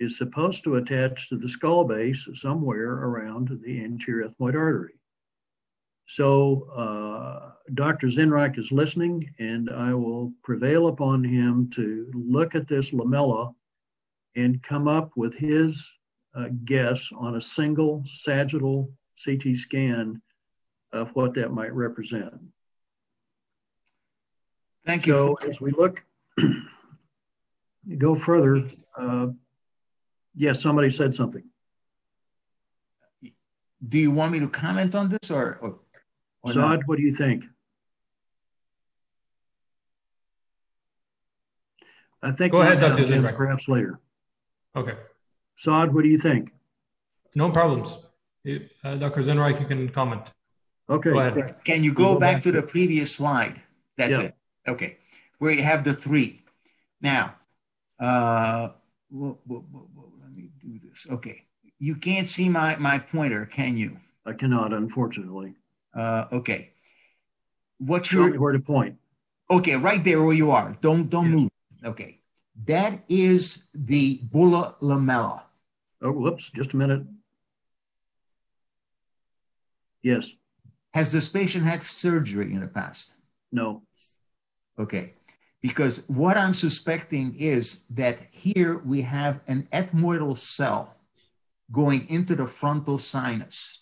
is supposed to attach to the skull base somewhere around the anterior ethmoid artery. So Dr. Zinreich is listening, and I will prevail upon him to look at this lamella and come up with his guess on a single sagittal CT scan of what that might represent. Thank you. So as we look, go further, yes, somebody said something. Do you want me to comment on this or Saad, not? what do you think? I think go ahead, Dr. Zinreich. Perhaps later. Okay. Saad, what do you think? No problems. Dr. Zinreich, you can comment. Okay. Go ahead. Can you go back to the previous slide? That's it. Okay. Where you have the 3. Now, let me do this. Okay. You can't see my pointer, can you? I cannot, unfortunately. Okay. What's Show me where to point. Okay, right there where you are. Don't move. Okay. That is the bulla lamella. Oh, whoops, just a minute. Yes. Has this patient had surgery in the past? No. Okay. Because what I'm suspecting is that here we have an ethmoidal cell going into the frontal sinus.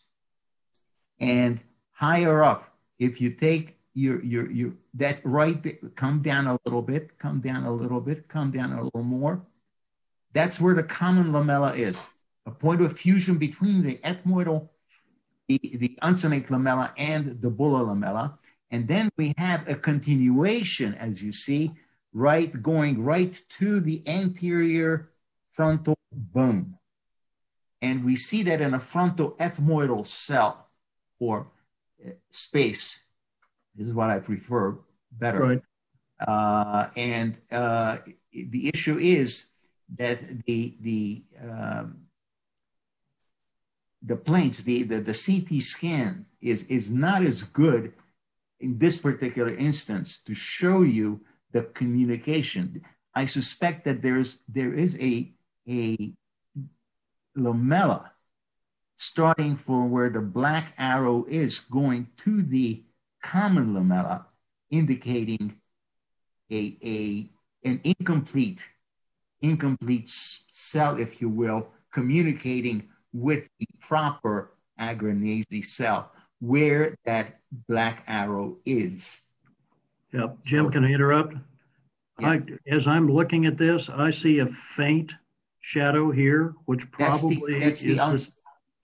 And higher up, if you take your that right, come down a little bit, come down a little bit, come down a little more. That's where the common lamella is, a point of fusion between the ethmoidal, the uncinate lamella and the bulla lamella. And then we have a continuation, as you see, right, going right to the anterior frontal bone. And we see that in a frontal ethmoidal cell or space. This is what I prefer better. Right. The issue is that the planes, the CT scan is not as good in this particular instance to show you the communication. I suspect that there is a lamella starting from where the black arrow is going to the common lamella, indicating an incomplete cell, if you will, communicating with the proper agranese cell where that black arrow is. Yeah, Jim, can I interrupt? Yeah. As I'm looking at this, I see a faint shadow here, which probably is the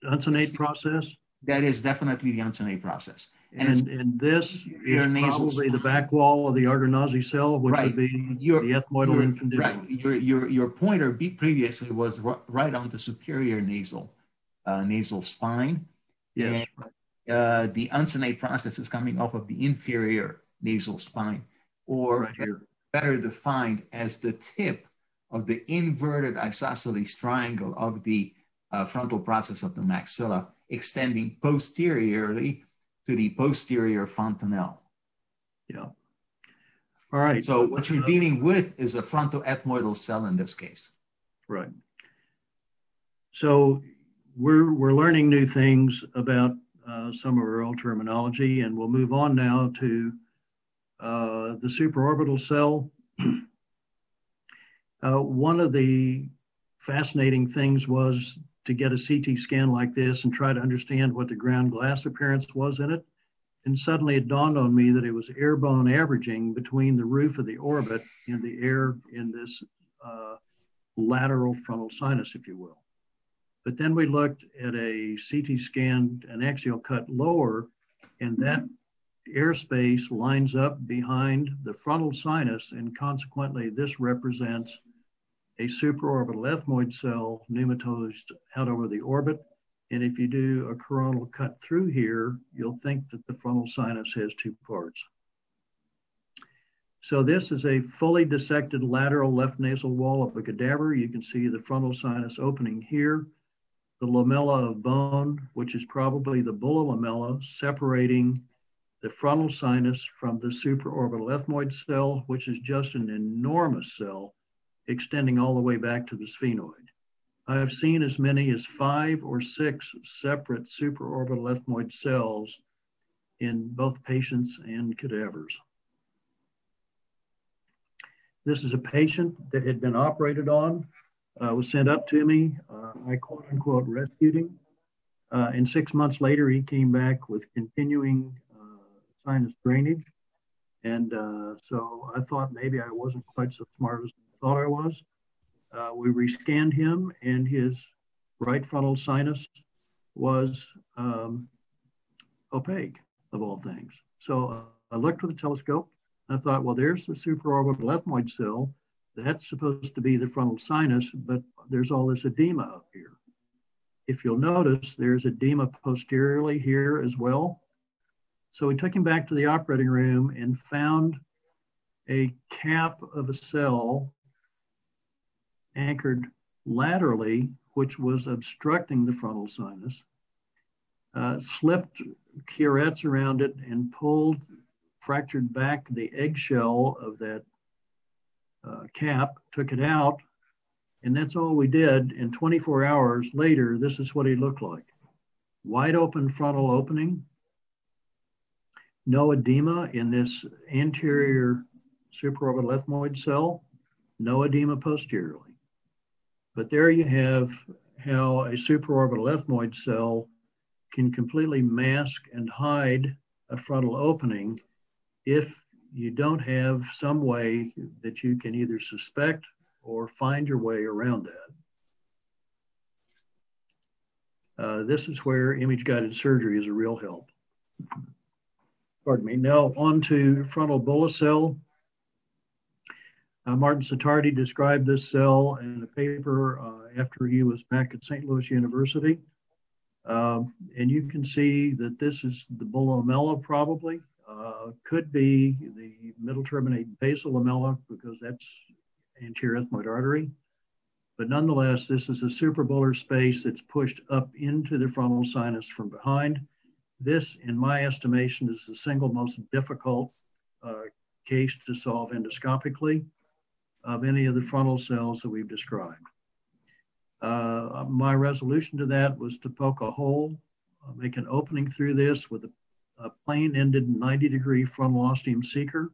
uncinate process. That is definitely the uncinate process. And this is probably the back wall of the Argonauzi cell, which would be the ethmoidal infundibulum. Right. Your pointer previously was right on the superior nasal spine. Yes. And, the uncinate process is coming off of the inferior nasal spine, or right here, better defined as the tip of the inverted isosceles triangle of the frontal process of the maxilla, extending posteriorly to the posterior fontanelle. Yeah. All right. So what you're dealing with is a frontal ethmoidal cell in this case. Right. So we're learning new things about some of our old terminology, and we'll move on now to the supraorbital cell. One of the fascinating things was to get a CT scan like this and try to understand what the ground glass appearance was in it. And suddenly it dawned on me that it was airborne averaging between the roof of the orbit and the air in this lateral frontal sinus, if you will. But then we looked at a CT scan, an axial cut lower, and that airspace lines up behind the frontal sinus, and consequently this represents a supraorbital ethmoid cell pneumatosed out over the orbit. And if you do a coronal cut through here, you'll think that the frontal sinus has two parts. So this is a fully dissected lateral left nasal wall of a cadaver. You can see the frontal sinus opening here, the lamella of bone, which is probably the bulla lamella, separating the frontal sinus from the supraorbital ethmoid cell, which is just an enormous cell extending all the way back to the sphenoid. I've seen as many as 5 or 6 separate supraorbital ethmoid cells in both patients and cadavers. This is a patient that had been operated on, was sent up to me. I quote unquote rescued him. And 6 months later, he came back with continuing sinus drainage. And so I thought maybe I wasn't quite so smart as I thought I was. We rescanned him, and his right frontal sinus was opaque, of all things. So I looked with the telescope, and I thought, well, there's the supraorbital ethmoid cell. That's supposed to be the frontal sinus, but there's all this edema up here. If you'll notice, there's edema posteriorly here as well. So we took him back to the operating room and found a cap of a cell anchored laterally, which was obstructing the frontal sinus, slipped curettes around it and fractured back the eggshell of that cap, took it out, and that's all we did. And 24 hours later, this is what he looked like. wide open frontal opening, no edema in this anterior supraorbital ethmoid cell, no edema posteriorly. But there you have how a supraorbital ethmoid cell can completely mask and hide a frontal opening if you don't have some way that you can either suspect or find your way around that. This is where image-guided surgery is a real help. Pardon me. Now on to frontal bulla cell. Martin Sattardi described this cell in a paper after he was back at St. Louis University. And you can see that this is the bulla lamella probably. Could be the middle terminate basal lamella because that's anterior ethmoid artery. But nonetheless, this is a suprabullar space that's pushed up into the frontal sinus from behind. This, in my estimation, is the single most difficult case to solve endoscopically of any of the frontal cells that we've described. My resolution to that was to poke a hole, make an opening through this with a plane-ended 90-degree frontal ostium seeker,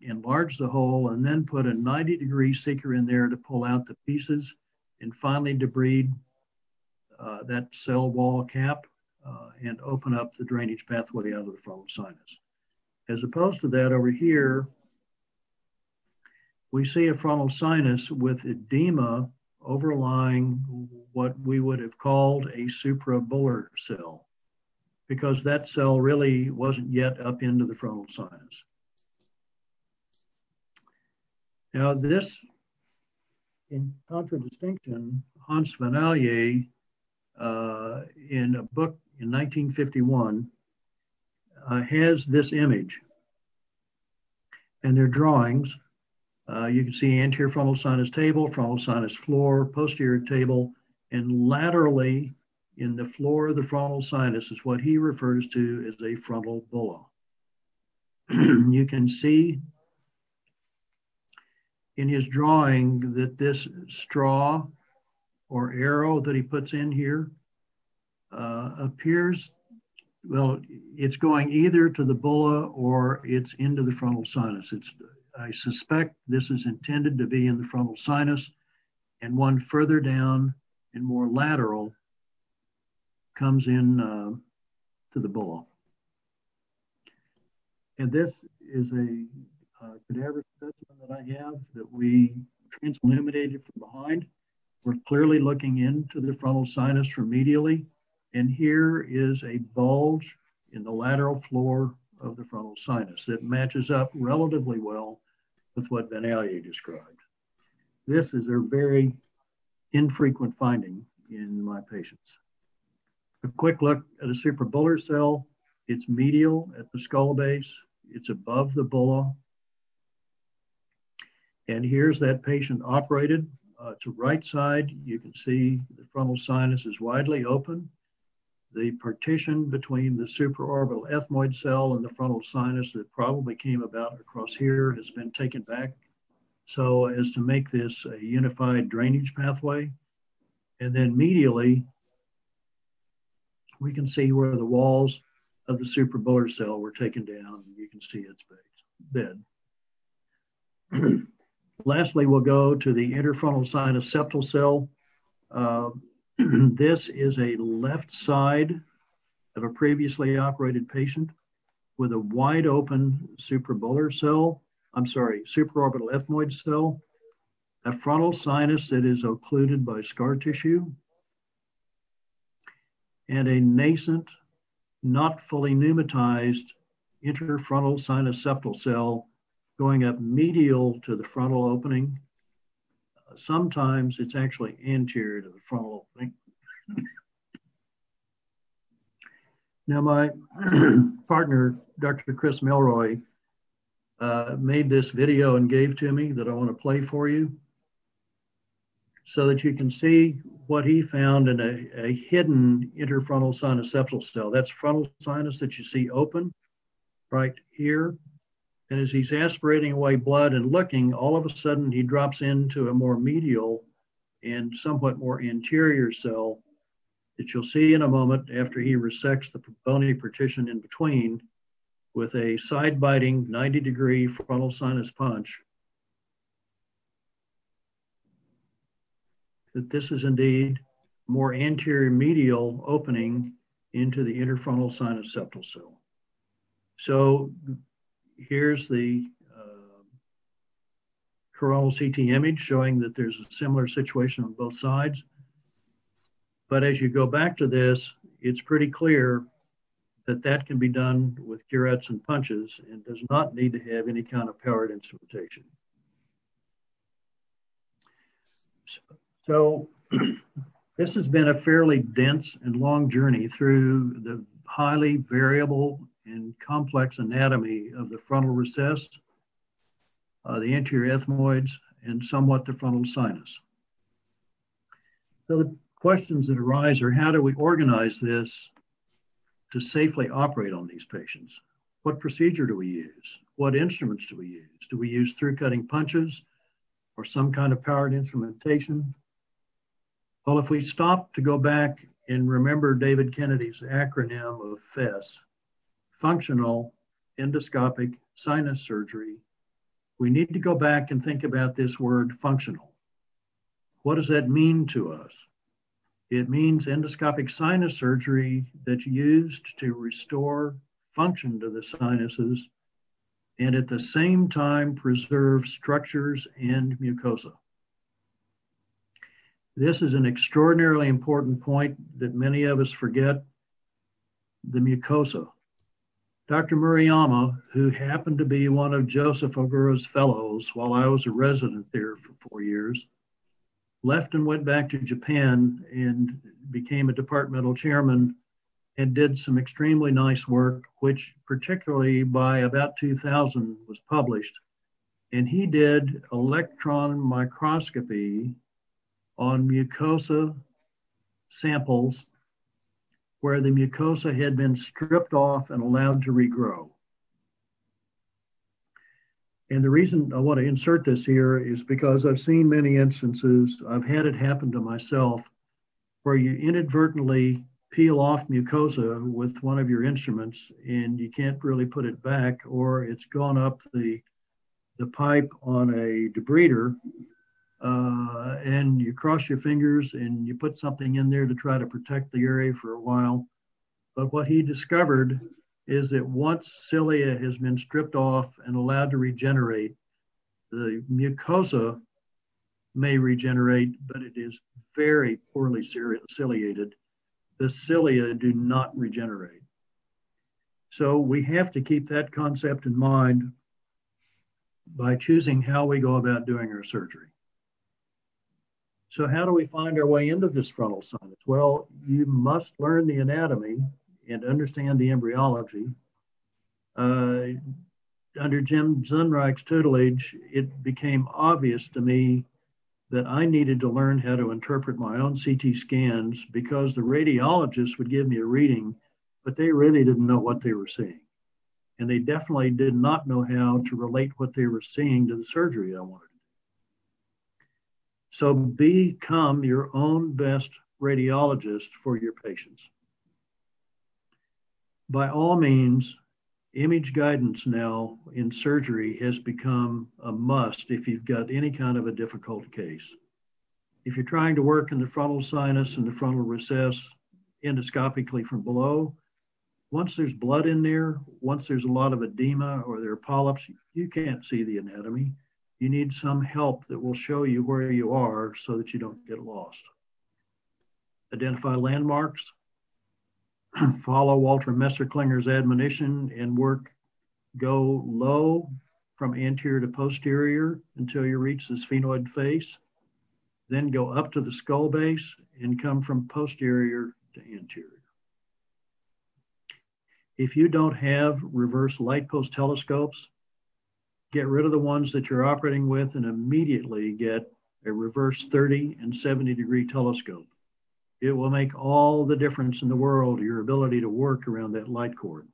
enlarge the hole, and then put a 90-degree seeker in there to pull out the pieces and finally debride that cell wall cap and open up the drainage pathway out of the frontal sinus. As opposed to that, over here, we see a frontal sinus with edema overlying what we would have called a suprabullar cell, because that cell really wasn't yet up into the frontal sinus. Now this, in contradistinction, Hans van Alje, in a book in 1951, has this image. And they're drawings. You can see anterior frontal sinus table, frontal sinus floor, posterior table, and laterally in the floor of the frontal sinus is what he refers to as a frontal bulla. You can see in his drawing that this straw or arrow that he puts in here appears, well, it's going either to the bulla or it's into the frontal sinus. I suspect this is intended to be in the frontal sinus, and one further down and more lateral comes in to the bulla. And this is a cadaver specimen that I have that we transilluminated from behind. We're clearly looking into the frontal sinus from medially, and here is a bulge in the lateral floor of the frontal sinus that matches up relatively well with what Van Alje described. This is a very infrequent finding in my patients. A quick look at a suprabullar cell. It's medial at the skull base. It's above the bulla. And here's that patient operated. To right side, you can see the frontal sinus is widely open. The partition between the supraorbital ethmoid cell and the frontal sinus that probably came about across here has been taken back so as to make this a unified drainage pathway. And then medially, we can see where the walls of the suprabullar cell were taken down. You can see its bed. Lastly, we'll go to the interfrontal sinus septal cell. This is a left side of a previously operated patient with a wide open suprabullar cell, supraorbital ethmoid cell, a frontal sinus that is occluded by scar tissue, and a nascent, not fully pneumatized interfrontal sinus septal cell going up medial to the frontal opening. Sometimes it's actually anterior to the frontal opening. Now my partner, Dr. Chris Milroy, made this video and gave to me that I want to play for you so that you can see what he found in a hidden interfrontal sinus septal cell. That's frontal sinus that you see open right here. And as he's aspirating away blood and looking, all of a sudden he drops into a more medial and somewhat more anterior cell that you'll see in a moment after he resects the bony partition in between with a side-biting 90-degree frontal sinus punch, that this is indeed more anterior medial opening into the interfrontal sinus septal cell. So here's the coronal CT image showing that there's a similar situation on both sides. But as you go back to this, it's pretty clear that that can be done with curettes and punches and does not need to have any kind of powered instrumentation. So this has been a fairly dense and long journey through the highly variable and complex anatomy of the frontal recess, the anterior ethmoids, and somewhat the frontal sinus. So the questions that arise are, how do we organize this to safely operate on these patients? What procedure do we use? What instruments do we use? Do we use through-cutting punches or some kind of powered instrumentation? Well, if we stop to go back and remember David Kennedy's acronym of FESS, functional endoscopic sinus surgery, we need to go back and think about this word functional. What does that mean to us? It means endoscopic sinus surgery that's used to restore function to the sinuses and at the same time preserve structures and mucosa. This is an extraordinarily important point that many of us forget, the mucosa. Dr. Murayama, who happened to be one of Joseph Ogura's fellows while I was a resident there for 4 years, left and went back to Japan and became a departmental chairman and did some extremely nice work, which particularly by about 2000 was published. And he did electron microscopy on mucosa samples where the mucosa had been stripped off and allowed to regrow. And the reason I want to insert this here is because I've seen many instances, I've had it happen to myself, where you inadvertently peel off mucosa with one of your instruments and you can't really put it back, or it's gone up the pipe on a debrider, and you cross your fingers and you put something in there to try to protect the area for a while. But what he discovered is that once cilia has been stripped off and allowed to regenerate, the mucosa may regenerate, but it is very poorly ciliated. The cilia do not regenerate. So we have to keep that concept in mind by choosing how we go about doing our surgery. So how do we find our way into this frontal sinus? Well, you must learn the anatomy and understand the embryology. Under Jim Zunreich's tutelage, it became obvious to me that I needed to learn how to interpret my own CT scans, because the radiologists would give me a reading, but they really didn't know what they were seeing. And they definitely did not know how to relate what they were seeing to the surgery I wanted to do. So become your own best radiologist for your patients. By all means, image guidance now in surgery has become a must if you've got any kind of a difficult case. If you're trying to work in the frontal sinus and the frontal recess endoscopically from below, once there's blood in there, once there's a lot of edema or there are polyps, you can't see the anatomy. You need some help that will show you where you are so that you don't get lost. Identify landmarks. Follow Walter Messerklinger's admonition and go low from anterior to posterior until you reach the sphenoid face. Then go up to the skull base and come from posterior to anterior. If you don't have reverse light post telescopes, get rid of the ones that you're operating with and immediately get a reverse 30 and 70 degree telescope. It will make all the difference in the world, your ability to work around that light cord.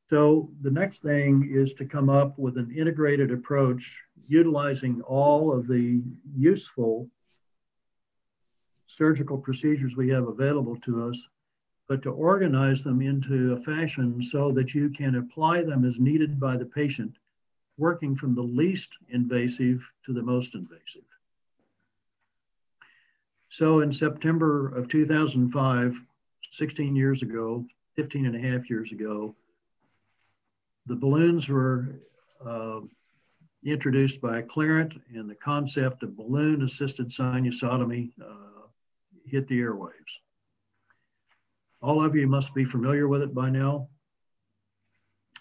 So the next thing is to come up with an integrated approach utilizing all of the useful surgical procedures we have available to us, but to organize them into a fashion so that you can apply them as needed by the patient, working from the least invasive to the most invasive. So in September of 2005, 16 years ago, 15 and a half years ago, the balloons were introduced by Recurrent, and the concept of balloon-assisted sinusotomy hit the airwaves. All of you must be familiar with it by now.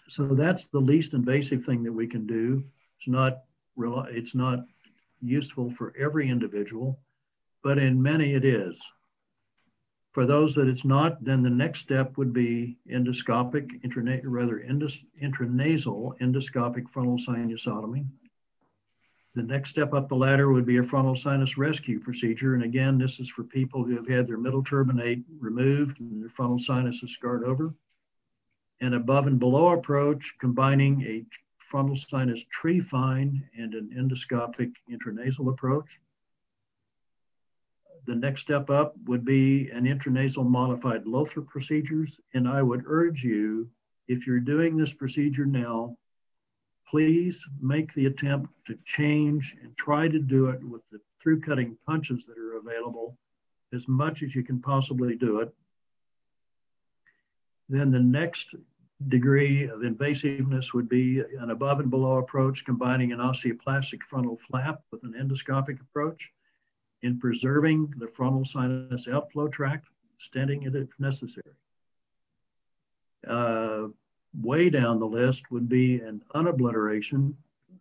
So that's the least invasive thing that we can do. It's not useful for every individual, but in many it is. For those that it's not, then the next step would be endoscopic, intranasal endoscopic frontal sinusotomy. The next step up the ladder would be a frontal sinus rescue procedure. And again, this is for people who have had their middle turbinate removed and their frontal sinus is scarred over. An above and below approach, combining a frontal sinus tree fine and an endoscopic intranasal approach. The next step up would be an intranasal modified Lothar procedures. And I would urge you, if you're doing this procedure now, please make the attempt to change and try to do it with the through-cutting punches that are available as much as you can possibly do it. Then the next degree of invasiveness would be an above and below approach, combining an osteoplastic frontal flap with an endoscopic approach in preserving the frontal sinus outflow tract, stenting it if necessary. Way down the list would be an unobliteration,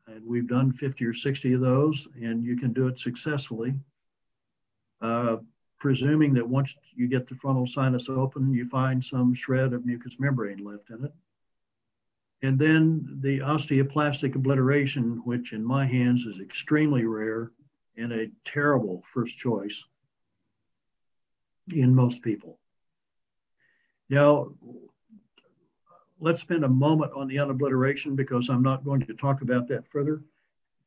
and we've done 50 or 60 of those, and you can do it successfully, presuming that once you get the frontal sinus open, you find some shred of mucous membrane left in it. And then the osteoplastic obliteration, which in my hands is extremely rare and a terrible first choice in most people. Now, let's spend a moment on the unobliteration because I'm not going to talk about that further.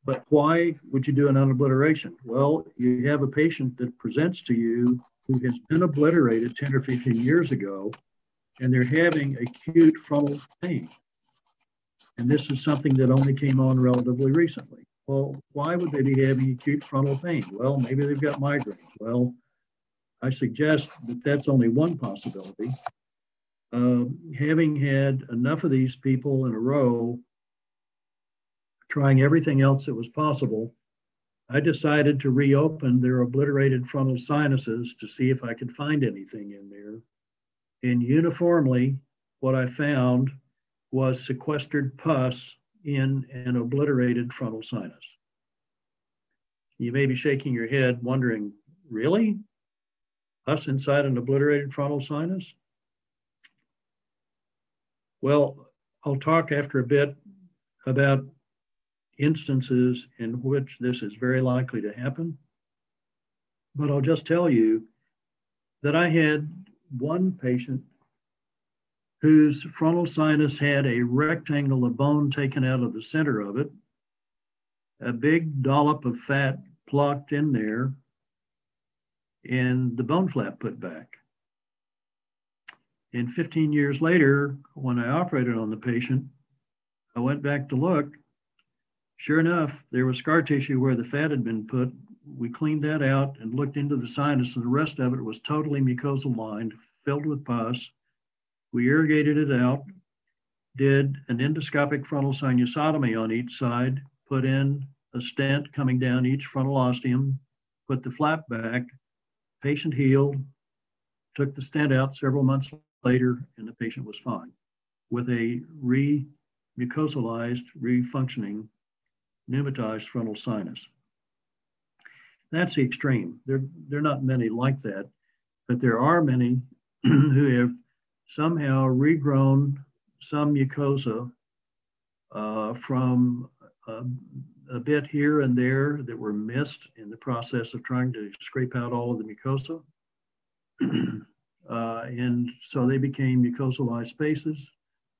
But why would you do an unobliteration? Well, you have a patient that presents to you who has been obliterated 10 or 15 years ago, and they're having acute frontal pain. And this is something that only came on relatively recently. Well, why would they be having acute frontal pain? Well, maybe they've got migraines. Well, I suggest that that's only one possibility. Having had enough of these people in a row, trying everything else that was possible, I decided to reopen their obliterated frontal sinuses to see if I could find anything in there. And uniformly, what I found was sequestered pus in an obliterated frontal sinus. You may be shaking your head wondering, really? Pus inside an obliterated frontal sinus? Well, I'll talk after a bit about instances in which this is very likely to happen. But I'll just tell you that I had one patient whose frontal sinus had a rectangle of bone taken out of the center of it, a big dollop of fat plucked in there, and the bone flap put back. And 15 years later, when I operated on the patient, I went back to look. Sure enough, there was scar tissue where the fat had been put. We cleaned that out and looked into the sinus, and the rest of it was totally mucosal lined, filled with pus. We irrigated it out, did an endoscopic frontal sinusotomy on each side, put in a stent coming down each frontal ostium, put the flap back, patient healed, took the stent out several months later, and the patient was fine with a mucosalized, refunctioning, pneumatized frontal sinus. That's the extreme. There are not many like that, but there are many who have somehow regrown some mucosa from a bit here and there that were missed in the process of trying to scrape out all of the mucosa. And so they became mucosalized spaces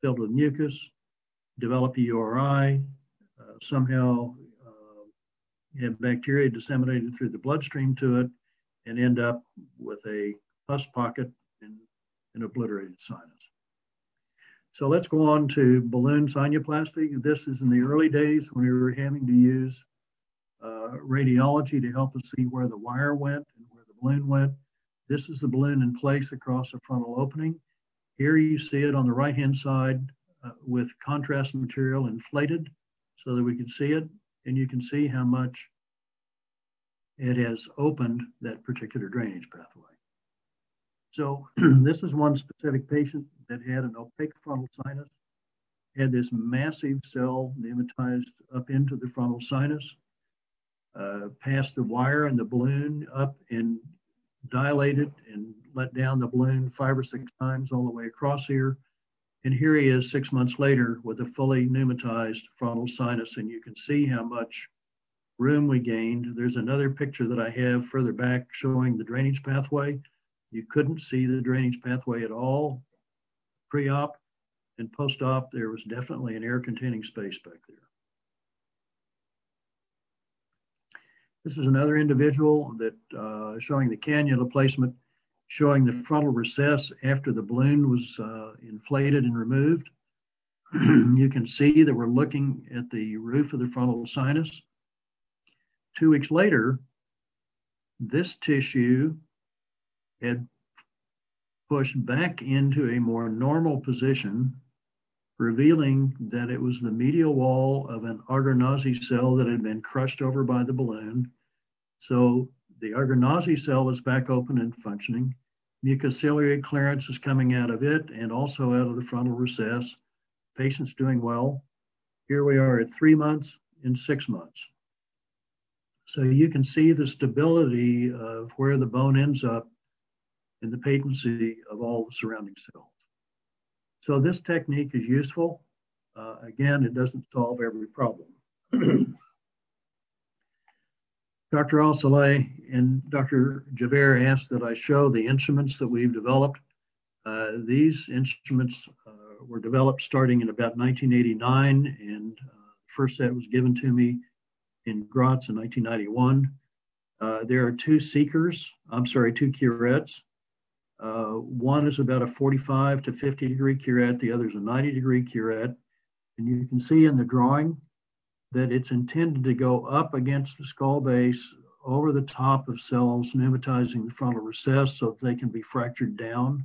filled with mucus, develop a URI, somehow have bacteria disseminated through the bloodstream to it, and end up with a pus pocket and an obliterated sinus. So let's go on to balloon sinuplasty. This is in the early days when we were having to use radiology to help us see where the wire went and where the balloon went. This is the balloon in place across the frontal opening. Here you see it on the right-hand side with contrast material inflated so that we can see it, and you can see how much it has opened that particular drainage pathway. So this is one specific patient that had an opaque frontal sinus, had this massive cell pneumatized up into the frontal sinus, passed the wire and the balloon up and dilated and let down the balloon 5 or 6 times all the way across here. And here he is 6 months later with a fully pneumatized frontal sinus, and you can see how much room we gained. There's another picture that I have further back showing the drainage pathway. You couldn't see the drainage pathway at all pre-op, and post-op there was definitely an air-containing space back there. This is another individual that showing the cannula placement, showing the frontal recess after the balloon was inflated and removed. You can see that we're looking at the roof of the frontal sinus. 2 weeks later, this tissue had pushed back into a more normal position, revealing that it was the medial wall of an Argonauzi cell that had been crushed over by the balloon. So the Argonauzi cell is back open and functioning. Mucociliary clearance is coming out of it and also out of the frontal recess. Patient's doing well. Here we are at 3 months and 6 months. So you can see the stability of where the bone ends up and the patency of all the surrounding cells. So this technique is useful. Again, it doesn't solve every problem. Dr. Al-Saleh and Dr. Javert asked that I show the instruments that we've developed. These instruments were developed starting in about 1989, and the first set was given to me in Graz in 1991. There are 2 two curettes. One is about a 45 to 50 degree curette, the other is a 90 degree curette. And you can see in the drawing that it's intended to go up against the skull base over the top of cells pneumatizing the frontal recess so that they can be fractured down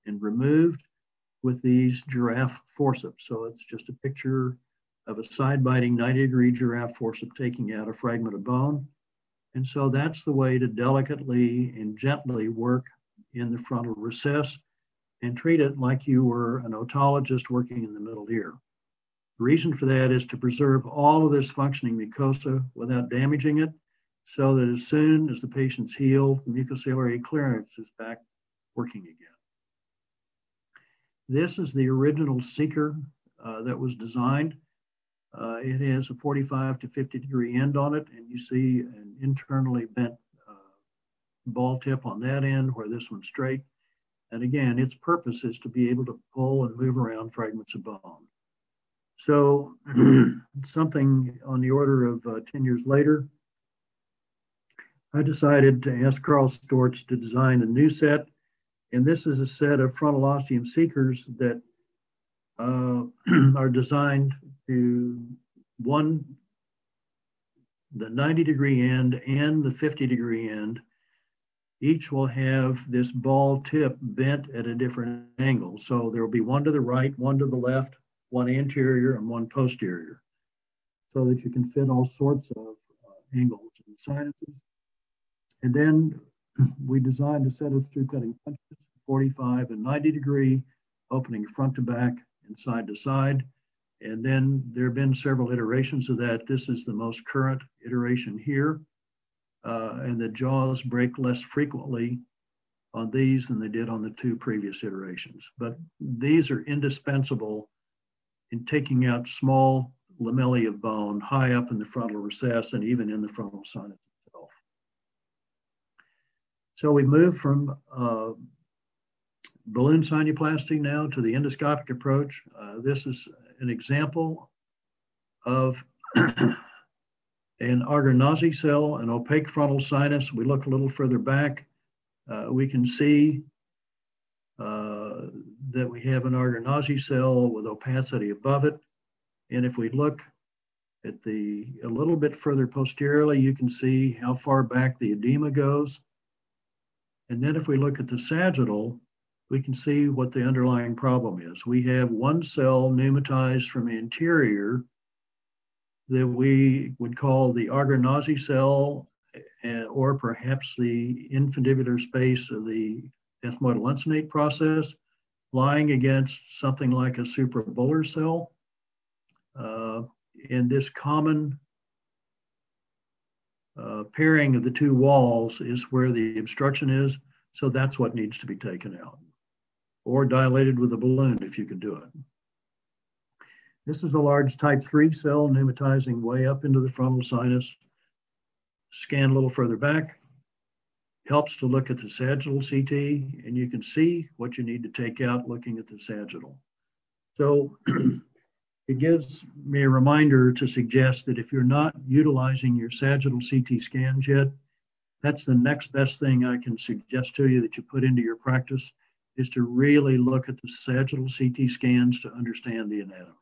and removed with these giraffe forceps. So it's just a picture of a side-biting 90-degree giraffe forceps taking out a fragment of bone. And so that's the way to delicately and gently work in the frontal recess and treat it like you were an otologist working in the middle ear. The reason for that is to preserve all of this functioning mucosa without damaging it, so that as soon as the patient's healed, the mucociliary clearance is back working again. This is the original seeker that was designed. It has a 45 to 50 degree end on it, and you see an internally bent ball tip on that end where this one's straight. And again, its purpose is to be able to pull and move around fragments of bone. So something on the order of 10 years later, I decided to ask Carl Storch to design a new set. And this is a set of frontal ostium seekers that are designed to, the 90 degree end and the 50 degree end. Each will have this ball tip bent at a different angle. So there will be one to the right, one to the left, one anterior and one posterior, so that you can fit all sorts of angles and sinuses. And then we designed a set of through cutting punches, 45 and 90 degree, opening front to back and side to side. And then there have been several iterations of that. This is the most current iteration here. And the jaws break less frequently on these than they did on the 2 previous iterations. But these are indispensable in taking out small lamellae of bone high up in the frontal recess and even in the frontal sinus itself. So we moved from balloon sinuplasty now to the endoscopic approach. This is an example of an Argonazi cell, an opaque frontal sinus. We look a little further back, we can see that we have an Argonazi cell with opacity above it. And if we look at a little bit further posteriorly, you can see how far back the edema goes. And then if we look at the sagittal, we can see what the underlying problem is. We have one cell pneumatized from anterior that we would call the Argonazi cell, or perhaps the infundibular space of the ethmoidal uncinate process, lying against something like a suprabular cell. And this common pairing of the two walls is where the obstruction is. So that's what needs to be taken out, or dilated with a balloon if you can do it. This is a large type 3 cell pneumatizing way up into the frontal sinus. Scan a little further back. Helps to look at the sagittal CT, and you can see what you need to take out looking at the sagittal. So it gives me a reminder to suggest that if you're not utilizing your sagittal CT scans yet, that's the next best thing I can suggest to you that you put into your practice, is to really look at the sagittal CT scans to understand the anatomy.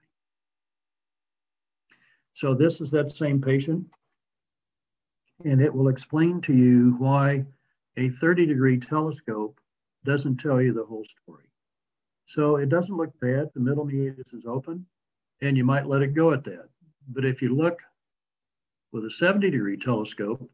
So this is that same patient, and it will explain to you why a 30-degree telescope doesn't tell you the whole story. So it doesn't look bad. The middle meatus is open, and you might let it go at that. But if you look with a 70-degree telescope,